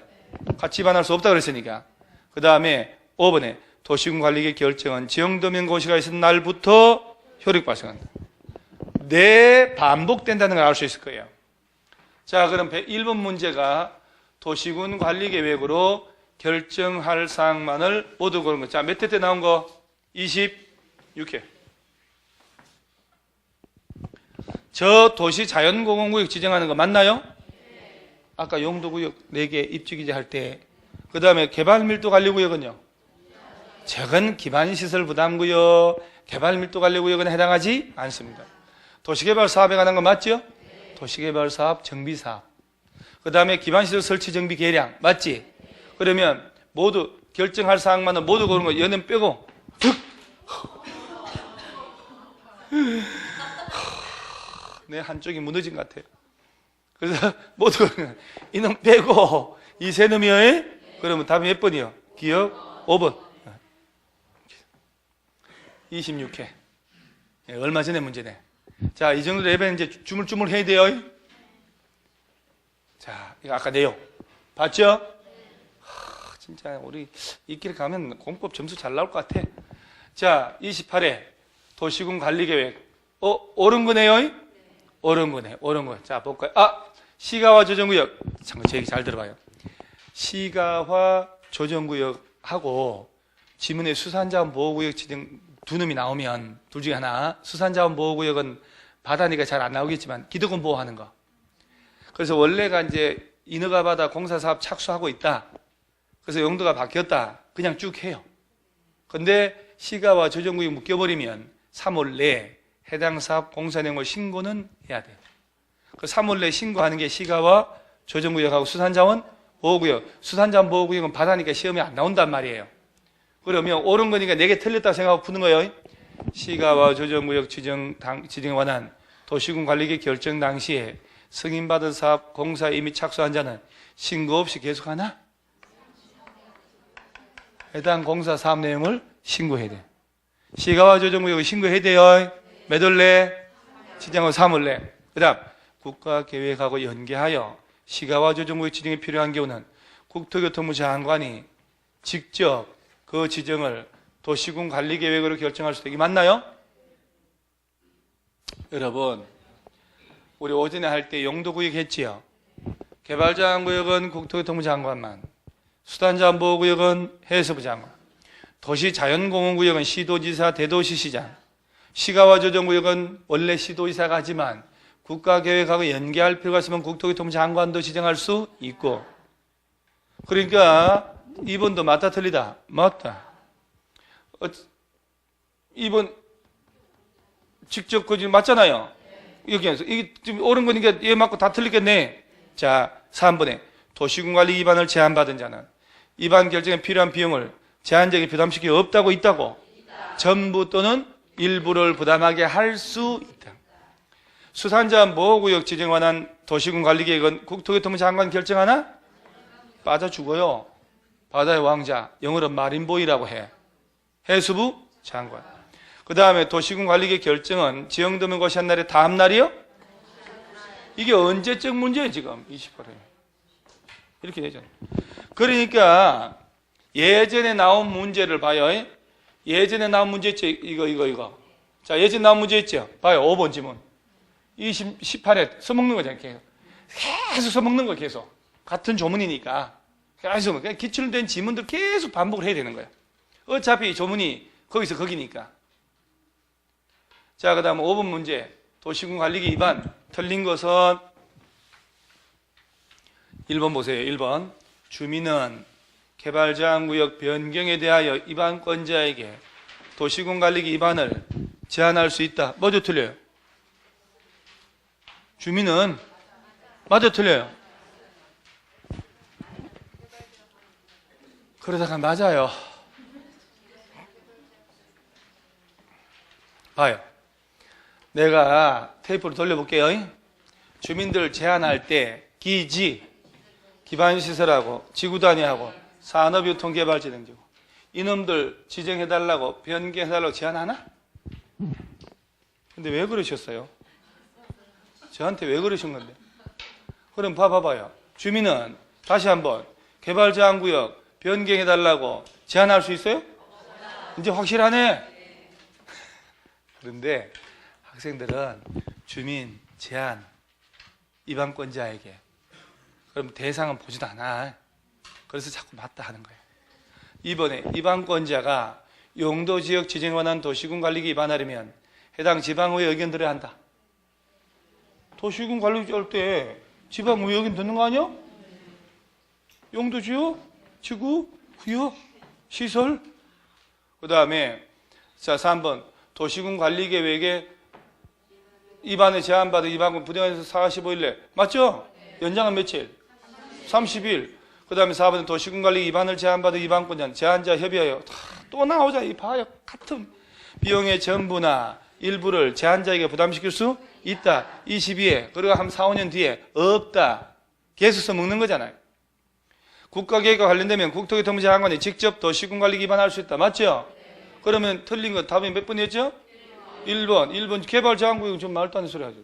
같이 위반할 수 없다 그랬으니까. 그 다음에 5번에 도시군관리계획 결정은 지형도면 고시가 있은 날부터 효력 발생한다. 네, 반복된다는 걸 알 수 있을 거예요. 자, 그럼 1번 문제가 도시군관리계획으로 결정할 사항만을 모두 고른 거. 자, 몇 회 때 나온 거? 26회. 저 도시 자연공원구역 지정하는 거 맞나요? 아까 용도구역 4개 입주기재 할 때. 그 다음에 개발밀도관리구역은요? 적은 기반시설 부담구역, 개발밀도관리구역은 해당하지 않습니다. 도시개발사업에 관한 거 맞죠? 도시개발사업, 정비사업. 그 다음에 기반시설 설치 정비 계량 맞지? 그러면 모두 결정할 사항만은 모두 고른 거 연연 빼고 내 한쪽이 무너진 것 같아요. 그래서 모두 이놈 빼고 이 세 놈이요. 그러면 답이 몇 번이요? 기억 5번. 26회. 얼마 전에 문제네. 자, 이 정도 레벨은 이제 주물주물 해야 돼요. 자, 이거 아까 내용 봤죠? 진짜 우리 이 길 가면 공법 점수 잘 나올 것 같아. 자, 28회 도시군 관리계획. 옳은 거네요? 옳은 거네. 옳은 거. 자, 볼까요? 시가화 조정구역. 잠깐 제 얘기 잘 들어봐요. 시가화 조정구역하고 지문에 수산자원보호구역 지정 두 놈이 나오면 둘 중에 하나. 수산자원보호구역은 바다니까 잘 안 나오겠지만 기득권 보호하는 거. 그래서 원래가 이제 인허가받아 공사사업 착수하고 있다. 그래서 용도가 바뀌었다. 그냥 쭉 해요. 근데 시가와 조정구역 묶여버리면 3월 내에 해당 사업 공사 내용을 신고는 해야 돼요. 그 3월 내에 신고하는 게 시가와 조정구역하고 수산자원 보호구역. 수산자원 보호구역은 바다니까 시험에 안 나온단 말이에요. 그러면 옳은 거니까 내게 틀렸다 생각하고 푸는 거예요. 시가와 조정구역 지정에 관한 도시군 관리계 결정 당시에 승인받은 사업 공사에 이미 착수한 자는 신고 없이 계속하나? 해당 공사 사업 내용을 신고해야 돼. 시가와 조정구역을 신고해야 돼요. 몇 월내? 지정후 3월내. 그 다음 국가계획하고 연계하여 시가와 조정구역 지정이 필요한 경우는 국토교통부 장관이 직접 그 지정을 도시군 관리계획으로 결정할 수 있게 맞나요? 여러분, 우리 오전에 할 때 용도구역 했지요. 개발자원구역은 국토교통부 장관만, 수단자원보호구역은 해수부 장관, 도시자연공원구역은 시도지사, 대도시시장, 시가와 조정구역은 원래 시도지사가 하지만 국가계획하고 연계할 필요가 있으면 국토교통부 장관도 지정할 수 있고, 그러니까 2번도 맞다 틀리다? 맞다. 2번 직접 그 지금 맞잖아요. 여기에서 이게 지금 옳은 거니까 얘 맞고 다 틀리겠네. 자, 3번에 도시군 관리 위반을 제한받은 자는 위반 결정에 필요한 비용을 제한적에 부담시키 없다고 있다고? 전부 또는 일부를 부담하게 할 수 있다. 수산자원 보호구역 지정에 관한 도시군 관리계획은 국토교통부 장관 결정하나? 빠져 죽어요. 바다의 왕자, 영어로 마린보이라고 해. 해수부 장관. 그 다음에 도시군 관리계획 결정은 지형도면 것이 한 날에 다음 날이요? 이게 언제적 문제예요 지금? 28회. 이렇게 되죠. 그러니까 예전에 나온 문제를 봐요. 예전에 나온 문제 있죠? 이거. 자, 예전에 나온 문제 있죠? 봐요. 5번 지문. 18회 써먹는 거잖아요. 계속 써먹는 거예요. 계속. 같은 조문이니까. 계속 기출된 지문들 계속 반복을 해야 되는 거예요. 어차피 조문이 거기서 거기니까. 자, 그 다음 5번 문제. 도시군 관리계 위반. 틀린 것은 1번 보세요. 1번. 주민은 개발제한구역 변경에 대하여 위반권자에게 도시군 관리계 위반을 제한할 수 있다. 뭐죠? 틀려요? 주민은 맞아 틀려요? 그러다가 맞아요. 봐요. 내가 테이프를 돌려볼게요. 주민들 제한할 때 기지, 기반시설하고 지구단위하고 산업유통개발진흥지구 이놈들 지정해달라고 변경해달라고 제한하나? 근데 왜 그러셨어요? 저한테 왜 그러신 건데? 그럼 봐봐요. 주민은 다시 한번 개발제한구역 변경해달라고 제한할 수 있어요? 이제 확실하네. 그런데 학생들은 주민 제한 위반권자에게 그럼 대상은 보지도 않아. 그래서 자꾸 맞다 하는 거예요. 이번에 위반권자가 용도지역 지정에 관한 도시군 관리계 위반하려면 해당 지방의회 의견 들어야 한다. 도시군 관리계 할 때 지방의회 의견 듣는 거 아니야? 용도지역, 지구, 구역, 시설. 그 다음에 자 3번 도시군 관리계획에 위반에 제한받은 위반군 부정에서 45일 내 맞죠? 연장은 며칠? 30일. 그 다음에 4번 도시군 관리 위반을 제한받은 위반권자는 제한자 협의하여 또 나오자. 이 봐요. 같은 비용의 전부나 일부를 제한자에게 부담시킬 수 있다. 22에 그리고 한 4, 5년 뒤에 없다. 계속 써먹는 거잖아요. 국가계획과 관련되면 국토교통부 장관이 직접 도시군 관리 위반할 수 있다. 맞죠? 그러면 틀린 거 답이 몇 번이었죠? 1번 개발제한구역은 좀 말도 안 되는 소리 하죠.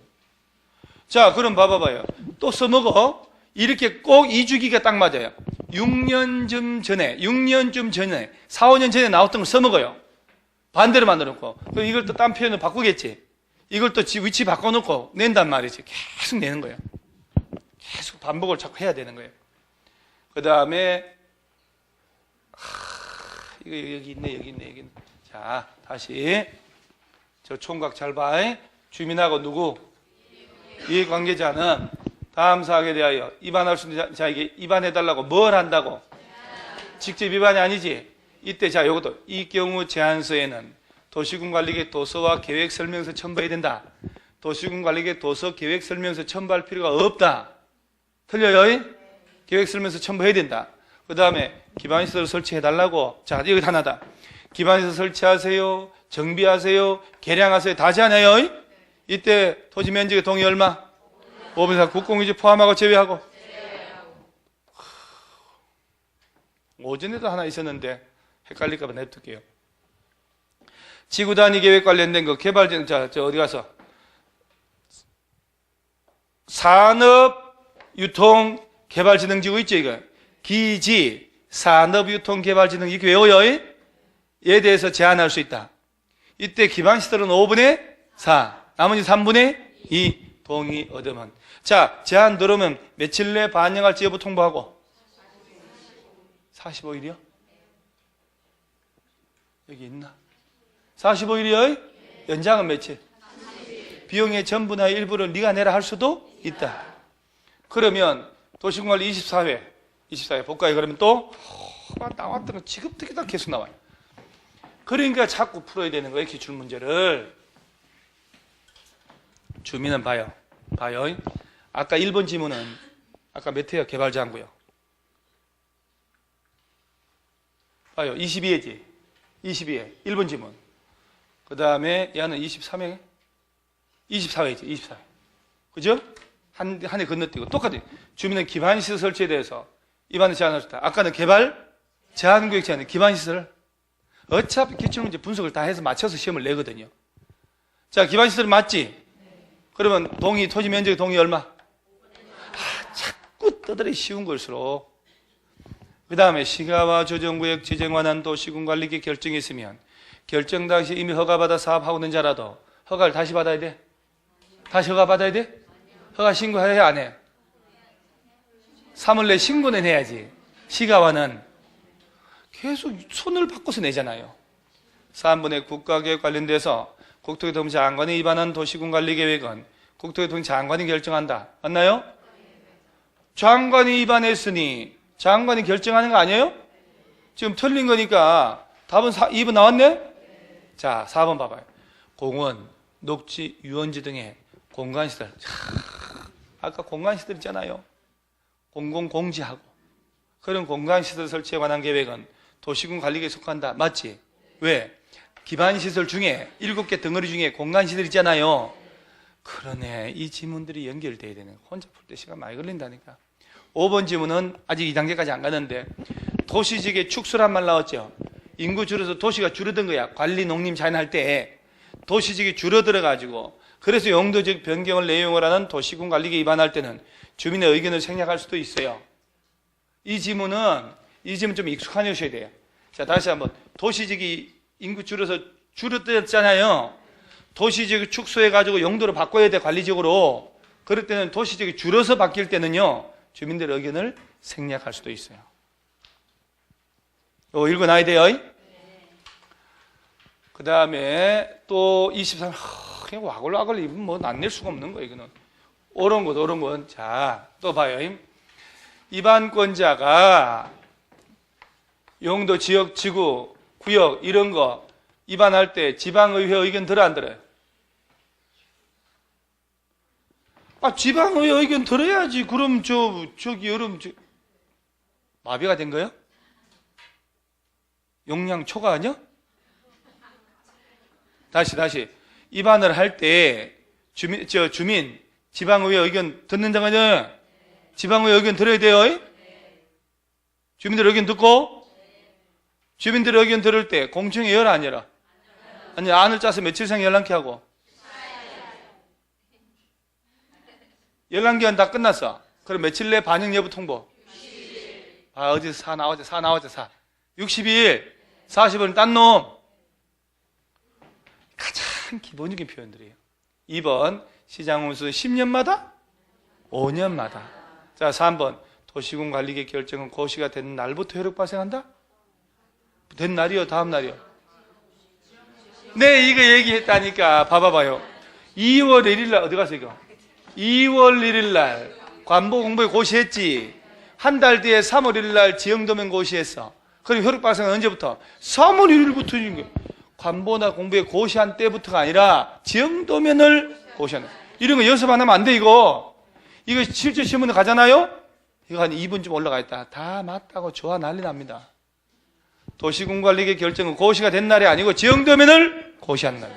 자, 그럼 봐봐요. 또 써먹어. 이렇게 꼭 이 주기가 딱 맞아요. 6년쯤 전에, 4, 5년 전에 나왔던 걸 써먹어요. 반대로 만들어놓고. 그럼 이걸 또 딴 표현을 바꾸겠지. 이걸 또 위치 바꿔놓고 낸단 말이지. 계속 내는 거예요. 계속 반복을 자꾸 해야 되는 거예요. 그 다음에, 이거 여기 있네. 자, 다시. 저 총각 잘 봐. 주민하고 누구? 이해관계자는 다음 사항에 대하여 위반할 수 있는 자에게 위반해달라고 뭘 한다고? 직접 위반이 아니지. 이때 자 요것도 이 경우 제안서에는 도시군 관리계 도서와 계획 설명서 첨부해야 된다. 도시군 관리계 도서 계획 설명서 첨부할 필요가 없다. 틀려요? 계획 설명서 첨부해야 된다. 그 다음에 기반시설 설치해달라고. 자, 여기 하나다. 기반시설 설치하세요. 정비하세요. 개량하세요. 다 하지 않아요? 이때 토지 면적의 동의 얼마? 5분의 4 국공유지 포함하고 제외하고. 오전에도 하나 있었는데 헷갈릴까봐 냅둘게요. 지구 단위 계획 관련된 거 개발진, 자, 어디 가서 산업유통개발진흥지구 있죠, 이거. 기지, 산업유통개발진흥, 이렇게 외워요. 얘에 대해서 제한할 수 있다. 이때 기반시설은 5분의 4, 나머지 3분의 2 동의 얻으면. 자, 제한 들어오면 며칠 내에 반영할지 여부 통보하고. 45일이요? 여기 있나? 45일이요? 연장은 며칠? 비용의 전부나 일부를 네가 내라 할 수도 있다. 그러면 도시공관리 24회 복가에 그러면 또 나왔던 거 지긋하게 계속 나와요. 그러니까 자꾸 풀어야 되는 거예요, 기출문제를. 주민은 봐요. 아까 1번 지문은 아까 몇 회요? 개발자한고요. 봐요. 22회지. 22회. 1번 지문. 그 다음에 얘는 23회. 24회지. 24회. 그죠? 한 해 건너뛰고. 똑같아요. 주민은 기반시설 설치에 대해서 입안에 제한할 수 있다. 아까는 개발, 제한구역 제한, 기반시설. 어차피 기출문제 분석을 다 해서 맞춰서 시험을 내거든요. 자, 기반시설은 맞지? 그러면 동의, 토지 면적의 동의 얼마? 자꾸 떠들이 쉬운 걸수록. 그 다음에 시가와 조정구역 지정 관한 도시군관리계 결정이 있으면 결정 당시 이미 허가받아 사업하고 있는 자라도 허가를 다시 받아야 돼? 다시 허가 받아야 돼? 허가 신고해야 안 해? 3월 내 신고는 해야지. 시가와는 계속 손을 바꿔서 내잖아요. 3번의 국가계획 관련돼서 국토교통부 장관이 위반한 도시군관리계획은 국토교통부 장관이 결정한다. 맞나요? 장관이 위반했으니 장관이 결정하는 거 아니에요? 지금 틀린 거니까 답은 2번 나왔네? 자, 4번 봐봐요. 공원, 녹지, 유원지 등의 공간시설. 아까 공간시설 있잖아요. 공공공지하고. 그런 공간시설 설치에 관한 계획은 도시군 관리계획에 속한다. 맞지? 왜? 기반시설 중에 7개 덩어리 중에 공간시설 있잖아요. 그러네. 이 지문들이 연결돼야 되는. 혼자 풀 때 시간 많이 걸린다니까. 5번 지문은 아직 2단계까지 안 가는데 도시지역의 축소란 말 나왔죠. 인구 줄어서 도시가 줄어든 거야. 관리 농림 자연할 때 도시지역이 줄어들어가지고 그래서 용도적 변경을 내용을 하는 도시군 관리계 위반할 때는 주민의 의견을 생략할 수도 있어요. 이 지문은 좀 익숙하셔야 돼요. 자, 다시 한번. 도시지역이 인구 줄어서 줄어들었잖아요. 도시지역 축소해가지고 용도를 바꿔야 돼, 관리적으로. 그럴 때는 도시지역이 줄어서 바뀔 때는요, 주민들의 의견을 생략할 수도 있어요. 이거 읽어놔야 돼요. 그 다음에 또 23, 그냥 와글와글 입으면 뭐 안 낼 수가 없는 거예요, 이거는. 옳은 것. 자, 또 봐요. 위반권자가 용도, 지역, 지구, 구역, 이런 거 위반할 때 지방의회 의견 들어, 안 들어요? 지방의회 의견 들어야지. 그럼 저기 여름 마비가 된 거예요? 용량 초과하냐? 다시. 위반을 할 때 주민 지방의회 의견 듣는 장면은 지방의회 의견 들어야 돼요. 주민들 의견 듣고 주민들 의견 들을 때 공청회 열어 안 열어? 아니, 안을 짜서 며칠 이상 열람케 하고 11개월 다 끝났어. 그럼 며칠 내 반영 여부 통보? 60일. 어디서 사 나오자. 60일, 40일 딴 놈. 가장 기본적인 표현들이에요. 2번, 시장 운수 10년마다? 5년마다. 자, 3번, 도시군 관리계 결정은 고시가 된 날부터 효력 발생한다? 된 날이요? 다음 날이요? 네, 이거 얘기했다니까. 봐봐요. 2월 1일 날, 어디 갔어, 이거? 2월 1일 날 관보 공부에 고시했지. 한 달 뒤에 3월 1일 날 지형도면 고시했어. 그럼 효력 발생은 언제부터? 3월 1일부터인 거예요. 관보나 공부에 고시한 때부터가 아니라 지형도면을 고시하는. 이런 거 연습 안 하면 안 돼, 이거. 이거 실제 시험에 가잖아요? 이거 한 2분쯤 올라가 있다. 다 맞다고 좋아 난리 납니다. 도시군관리계 결정은 고시가 된 날이 아니고 지형도면을 고시한 날.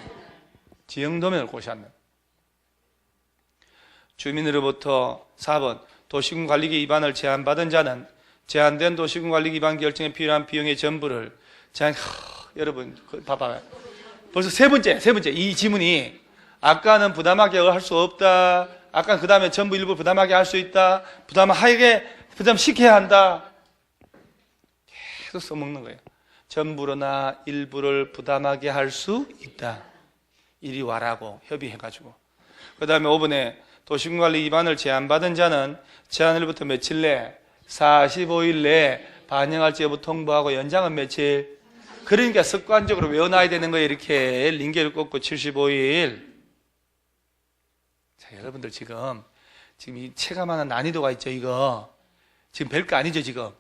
지형도면을 고시한 날. 주민으로부터 4번 도시군관리계 위반을 제안받은 자는 제한된 도시군관리 위반 결정에 필요한 비용의 전부를 여러분 봐봐요. 벌써 세 번째 이 지문이 아까는 부담하게 할 수 없다. 아까 그 다음에 전부 일부 부담하게 할 수 있다. 부담시켜야 한다. 계속 써먹는 거예요. 전부로나 일부를 부담하게 할 수 있다. 이리 와라고 협의해가지고. 그 다음에 5번에 도시군관리 위반을 제안받은 자는 제한일부터 며칠 내 45일 내에 반영할지 여부 통보하고 연장은 며칠? 그러니까 습관적으로 외워놔야 되는 거예요. 이렇게 링겔을 꽂고 75일. 자, 여러분들 지금 이 체감하는 난이도가 있죠. 이거 지금 별거 아니죠. 지금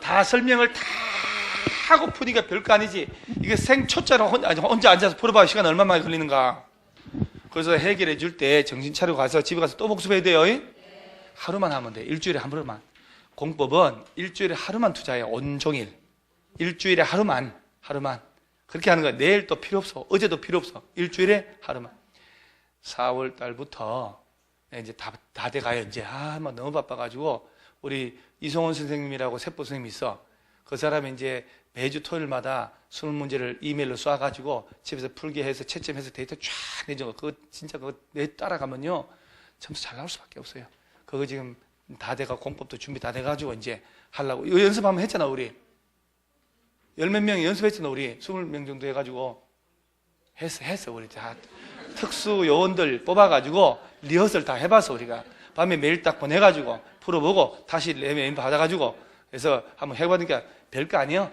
다 설명을 다 하고 푸니까 별거 아니지. 이게 생초짜로 혼자 앉아서 풀어봐. 시간 얼마나 걸리는가. 그래서 해결해 줄 때 정신 차리고 가서 집에 가서 또 복습해야 돼요. 하루만 하면 돼. 일주일에 한 번만. 공법은 일주일에 하루만 투자해. 온종일. 일주일에 하루만. 그렇게 하는 거야. 내일 또 필요 없어. 어제도 필요 없어. 일주일에 하루만. 4월 달부터 이제 다 돼가요. 이제 뭐 너무 바빠가지고 우리 이송원 선생님이라고 세포 선생님이 있어. 그 사람이 이제 매주 토요일마다 수능 문제를 이메일로 쏴가지고 집에서 풀게 해서 채점해서 데이터 쫙 내줘. 그거 진짜 그거 내 따라가면요 점수 잘 나올 수밖에 없어요. 그거 지금 다 돼가 공법도 준비 다 돼가지고 이제 하려고. 이거 연습 한번 했잖아 우리. 10몇 명이 연습했잖아 우리. 20명 정도 해가지고 했어 우리 다. 특수 요원들 뽑아가지고 리허설 다 해봤어 우리가. 밤에 메일 딱 보내가지고 풀어보고 다시 메일 받아가지고 그래서 한번 해보니까 별거 아니에요.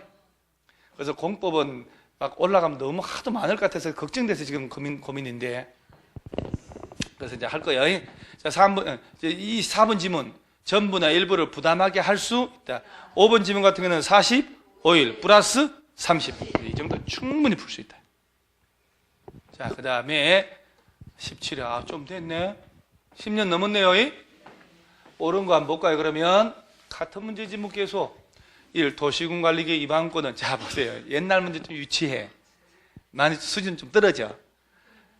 그래서 공법은 막 올라가면 너무 하도 많을 것 같아서 걱정돼서 지금 고민인데. 그래서 이제 할 거예요. 자, 3번, 이 4번 지문. 전부나 일부를 부담하게 할 수 있다. 5번 지문 같은 경우는 45일 플러스 30. 이 정도 충분히 풀 수 있다. 자, 그 다음에 17일. 아, 좀 됐네. 10년 넘었네요. 옳은 거 한번 볼까요? 그러면 같은 문제 지문 계속. 1. 도시군관리계 위반권은. 자, 보세요. 옛날 문제 좀 유치해. 많이 수준 좀 떨어져.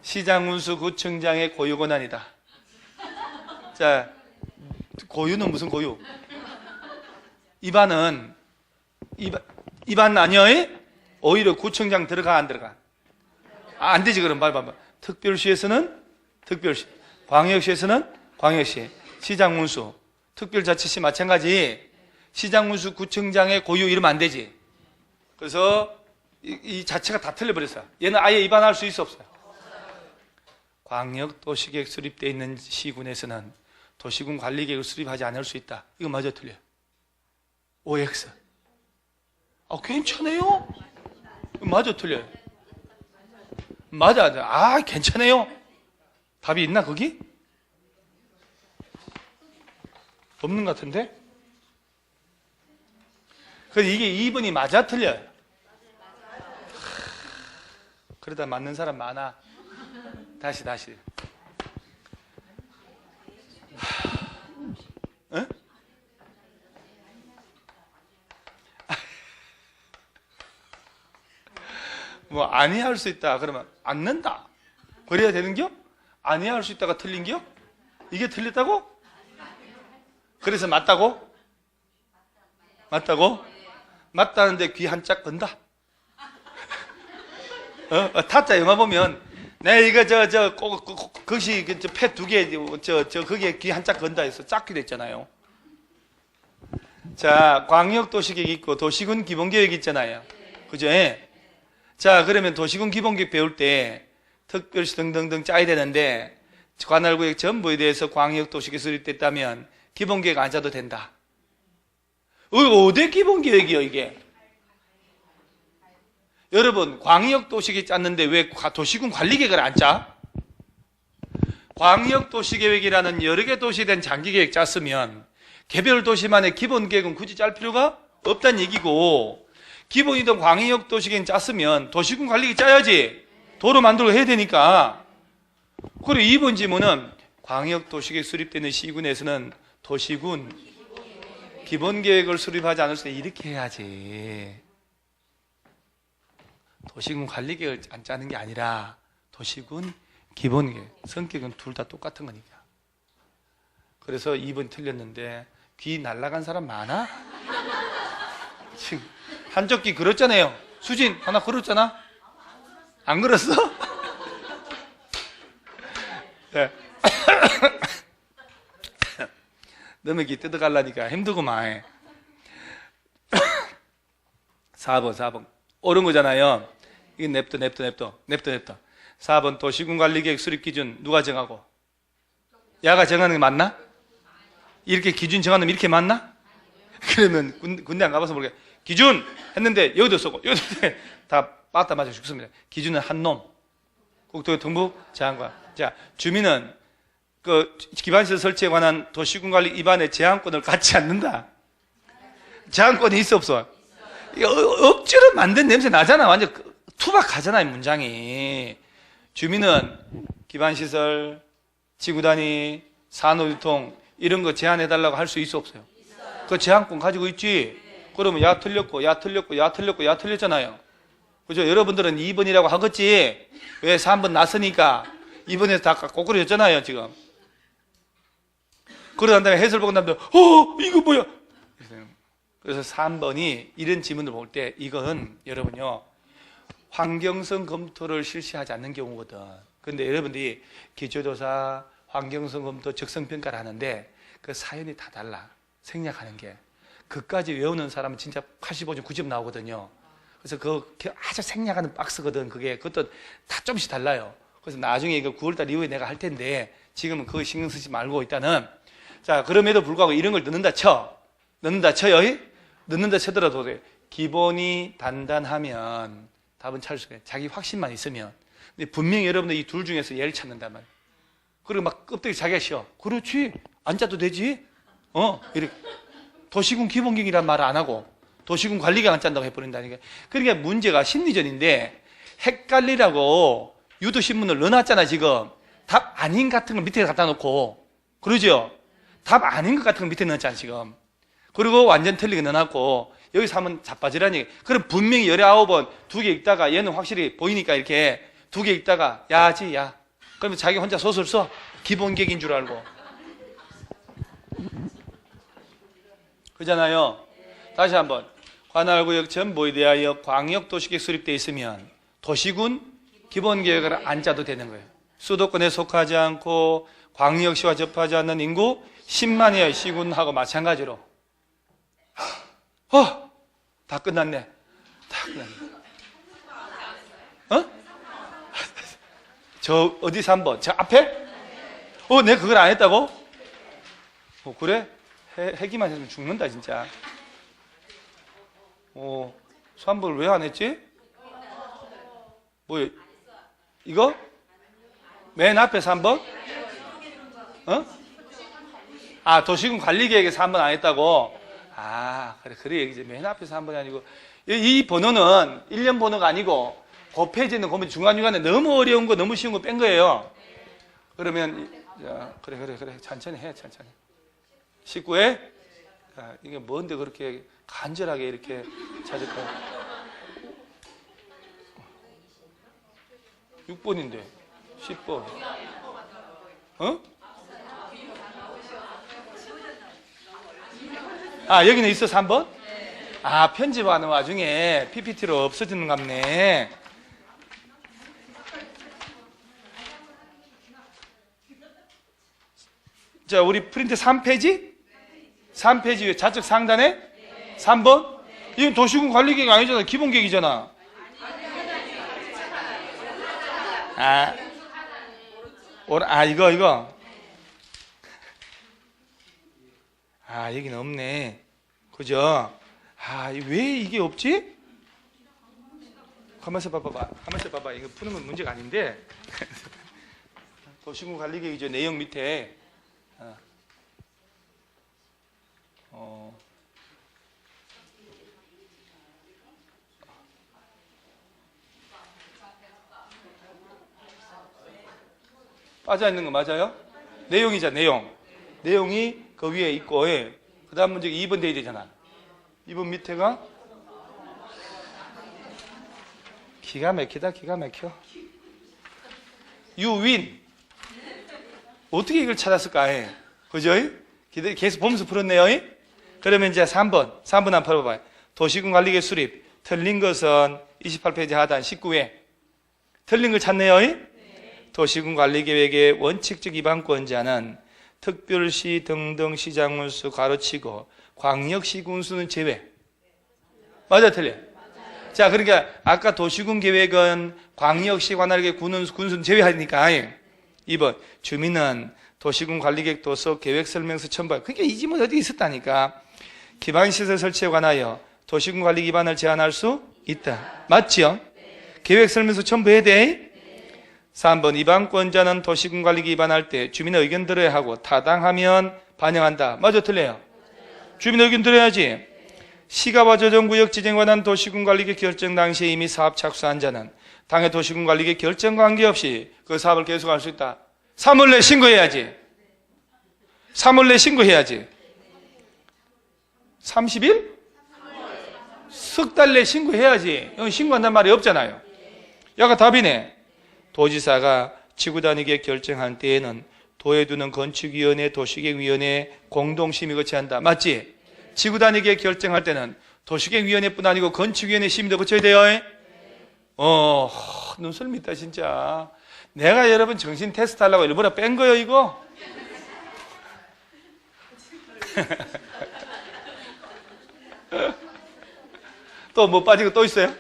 시장운수구청장의 고유 권한이다. 자, 고유는 무슨 고유? 위반 아니요? 오히려 구청장 들어가 안 들어가? 안 되지. 그럼 봐봐. 특별시에서는 특별시, 광역시에서는 광역시, 시장운수, 특별자치시 마찬가지. 시장운수 구청장의 고유 이러면 안 되지. 그래서 이 자체가 다 틀려버렸어요. 얘는 아예 위반할 수 있어 없어요? 광역도시계획 수립되어 있는 시군에서는 도시군 관리계획을 수립하지 않을 수 있다. 이거 맞아 틀려요? OX. 아, 괜찮아요? 맞아 틀려요? 맞아. 아, 괜찮아요? 답이 있나 거기? 없는 것 같은데? 그래서 이게 2번이 맞아 틀려요? 그러다 맞는 사람 많아. 다시 응? 뭐 아니야 할 수 있다 그러면 안 는다. 그래야 되는겨? 아니야 할 수 있다가 틀린겨? 이게 틀렸다고? 그래서 맞다고? 맞다는데 귀 한짝 건다. 타짜 영화 보면 내 이거 그것이 패 두 개 거기에 귀 한짝 건다 해서 짝기도 했잖아요. 자, 광역도시계획 있고 도시군 기본계획 있잖아요. 그죠? 자, 그러면 도시군 기본계획 배울 때 특별시 등등등 짜야 되는데 관할구역 전부에 대해서 광역도시계획 수립됐다면 기본계획 안 짜도 된다. 어디 기본계획이요 이게? 여러분, 광역도시계획 짰는데 왜 도시군 관리계획을 안 짜? 광역도시계획이라는 여러 개 도시에 대한 장기계획 짰으면 개별 도시만의 기본계획은 굳이 짤 필요가 없다는 얘기고, 기본이든 광역도시계획 짰으면 도시군 관리계획 짜야지. 도로 만들고 해야 되니까. 그리고 2번 지문은 광역도시계획 수립되는 시군에서는 도시군 기본계획을 수립하지 않을 때 이렇게 해야지. 도시군 관리계획을 안 짜는 게 아니라 도시군 기본계획, 성격은 둘 다 똑같은 거니까. 그래서 2번 틀렸는데 귀 날라간 사람 많아? 지금 한쪽 귀 걸었잖아요. 수진 하나 걸었잖아? 안 걸었어? 네. 너무 귀 뜯어갈라니까 힘들구만. 4번 옳은 거잖아요. 이게 냅둬. 4번 도시군 관리계획 수립 기준 누가 정하고? 야가 정하는 게 맞나? 이렇게 기준 정하는 게 이렇게 맞나? 그러면 군대 안 가봐서 모르겠. 기준 했는데 여기도 쓰고 여기도 다 빠따 맞아 죽습니다. 기준은 한 놈. 국토교통부 장관. 자, 주민은 그 기반시설 설치에 관한 도시군 관리 입안의 제한권을 갖지 않는다. 제한권이 있어 없어? 이거 억지로 만든 냄새 나잖아. 완전 투박하잖아요 문장이. 주민은 기반시설, 지구단위, 산업유통 이런 거 제한해달라고 할 수 있어 없어요? 그 제한권 가지고 있지. 그러면 야 틀렸잖아요. 그죠? 여러분들은 2번이라고 하겠지. 왜 3번 났으니까 2번에서 다 꼬꾸려졌잖아요 지금. 그러고 난 다음에 해설 보고 난 다음에 이거 뭐야? 그래서 3번이 이런 지문을 볼 때 이건 여러분요 환경성 검토를 실시하지 않는 경우거든. 근데 여러분들이 기초조사, 환경성 검토, 적성평가를 하는데 그 사연이 다 달라. 생략하는 게. 그까지 외우는 사람은 진짜 85점, 9점 나오거든요. 그래서 그 아주 생략하는 박스거든. 그것도 다 조금씩 달라요. 그래서 나중에 이거 9월달 이후에 내가 할 텐데 지금은 그거 신경 쓰지 말고 일단은 자, 그럼에도 불구하고 이런 걸 넣는다 쳐요. 넣는다 쳐더라도 기본이 단단하면 답은 찾을 수가 있어요. 자기 확신만 있으면. 근데 분명히 여러분들 이 둘 중에서 얘를 찾는단 말이에요. 그리고 막 껍데기 자기가 씌워. 그렇지. 안 짜도 되지. 이렇게. 도시군 기본계획이란 말을 안 하고 도시군 관리계획 안 짠다고 해버린다니까. 그러니까 문제가 심리전인데 헷갈리라고 유도신문을 넣어놨잖아 지금. 답 아닌 같은 걸 밑에 갖다 놓고. 그러죠? 답 아닌 것 같은 걸 밑에 넣었잖아 지금. 그리고 완전 틀리게 넣어놨고 여기서 하면 자빠지라니. 그럼 분명히 19번 2개 읽다가 얘는 확실히 보이니까 이렇게 2개 읽다가 야지 야. 그러면 자기 혼자 소설 써. 기본계획인 줄 알고. 그잖아요. 다시 한번. 관할구역 전부에 대하여 광역도시계획 수립되어 있으면 도시군 기본계획을 안 짜도 되는 거예요. 수도권에 속하지 않고 광역시와 접하지 않는 인구 10만여의 시군하고 마찬가지로. 다 끝났네. 다 끝났네. 저 어디 3번? 저 앞에? 내가 그걸 안 했다고? 그래? 해기만 했으면 죽는다 진짜. 3번을 왜 안 했지? 뭐 이거? 맨 앞에 3번? 도시군 관리계획에서 3번 안 했다고? 그래 얘기지. 맨 앞에서 3번이 아니고 이 번호는 1년 번호가 아니고 그 페이지에 있는 그 중간중간에 너무 어려운 거 너무 쉬운 거 뺀 거예요. 그러면 그래 천천히 해. 천천히 19회 이게 뭔데 그렇게 간절하게 이렇게 찾을까요? 6번인데 10번 여기는 있어 3번? 편집하는 와중에 PPT로 없어지는 것 같네. 자, 우리 프린트 3페이지? 3페이지 좌측 상단에 3번? 이건 도시군 관리계획 아니잖아. 기본계획이잖아. 이거. 여기는 없네. 그죠? 왜 이게 없지? 가만있어 봐봐. 이거 푸는 건 문제가 아닌데. 도시군 관리계획이죠. 내용 밑에. 빠져 있는 거 맞아요? 내용이자 내용. 내용이 그 위에 있고, 예. 그 다음 문제가 2번 돼야 되잖아. 2번 밑에가 기가 막히다, 기가 막혀. You win. 어떻게 이걸 찾았을까? 예. 그죠? 계속 보면서 풀었네요. 예? 그러면 이제 3번 한번 풀어봐요. 도시군 관리계 수립. 틀린 것은 28페이지 하단 19회. 틀린 걸 찾네요. 예? 도시군 관리계획의 원칙적 위반권자는 특별시 등등 시장군수 가로치고 광역시군수는 제외. 맞아, 틀려? 자, 그러니까 아까 도시군 계획은 광역시 관할계 군수는 제외하니까 2번 주민은 도시군 관리계획 도서 계획 설명서 첨부. 그러니까 이 지문 어디 있었다니까. 기반시설 설치에 관하여 도시군 관리 기반을 제한할 수 있다. 맞죠? 계획 설명서 첨부해야 돼. 3번 위반권자는 도시군 관리 기반할 때 주민의 의견 들어야 하고 타당하면 반영한다. 맞아, 틀려요? 주민 의견 들어야지. 시가와 조정구역 지정에 관한 도시군 관리계 결정 당시에 이미 사업 착수한 자는 당해 도시군 관리계 결정 관계없이 그 사업을 계속할 수 있다. 3월 내 신고해야지. 3월 내 신고해야지. 30일? 석 달 내 신고해야지. 여기 신고한단 말이 없잖아요. 야가 답이네. 도지사가 지구단위계획 결정할 때에는 도에 두는 건축위원회, 도시계획위원회 공동심의 거치한다. 맞지? 지구단위계획 결정할 때는 도시계획위원회뿐 아니고 건축위원회 심의도 거쳐야 돼요. 눈썰 믿다 진짜. 내가 여러분 정신 테스트 하려고 일부러 뺀 거예요 이거? 또 뭐 빠지고 또 있어요?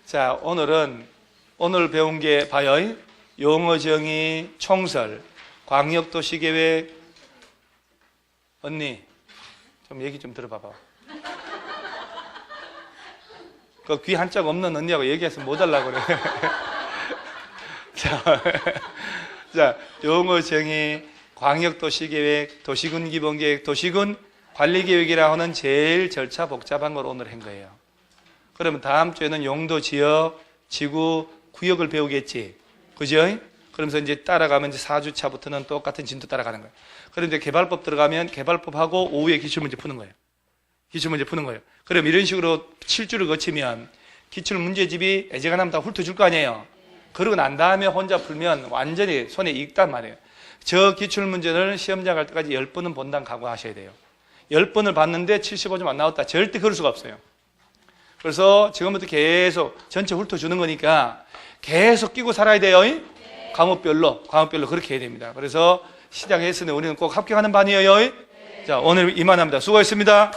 자, 오늘 배운 게 봐요. 용어 정의, 총설, 광역도시계획. 언니, 좀 얘기 좀 들어봐봐. 그 귀 한짝 없는 언니하고 얘기해서 못 하려고 그래. 자, 용어 정의, 광역도시계획, 도시군 기본계획, 도시군 관리계획이라 하는 제일 절차 복잡한 걸 오늘 한 거예요. 그러면 다음 주에는 용도, 지역, 지구, 구역을 배우겠지. 그죠? 그러면서 이제 따라가면 이제 4주차부터는 똑같은 진도 따라가는 거예요. 그런데 개발법 들어가면 개발법하고 오후에 기출문제 푸는 거예요. 기출문제 푸는 거예요. 그럼 이런 식으로 7주를 거치면 기출문제집이 애제가 나면 다 훑어줄 거 아니에요. 그러고 난 다음에 혼자 풀면 완전히 손에 익단 말이에요. 저 기출문제를 시험장 갈 때까지 10번은 본다는 각오하셔야 돼요. 10번을 봤는데 75점 안 나왔다. 절대 그럴 수가 없어요. 그래서 지금부터 계속 전체 훑어주는 거니까 계속 끼고 살아야 돼요. 과목별로 그렇게 해야 됩니다. 그래서 시작했으니 우리는 꼭 합격하는 반이에요. 자, 오늘 이만합니다. 수고했습니다.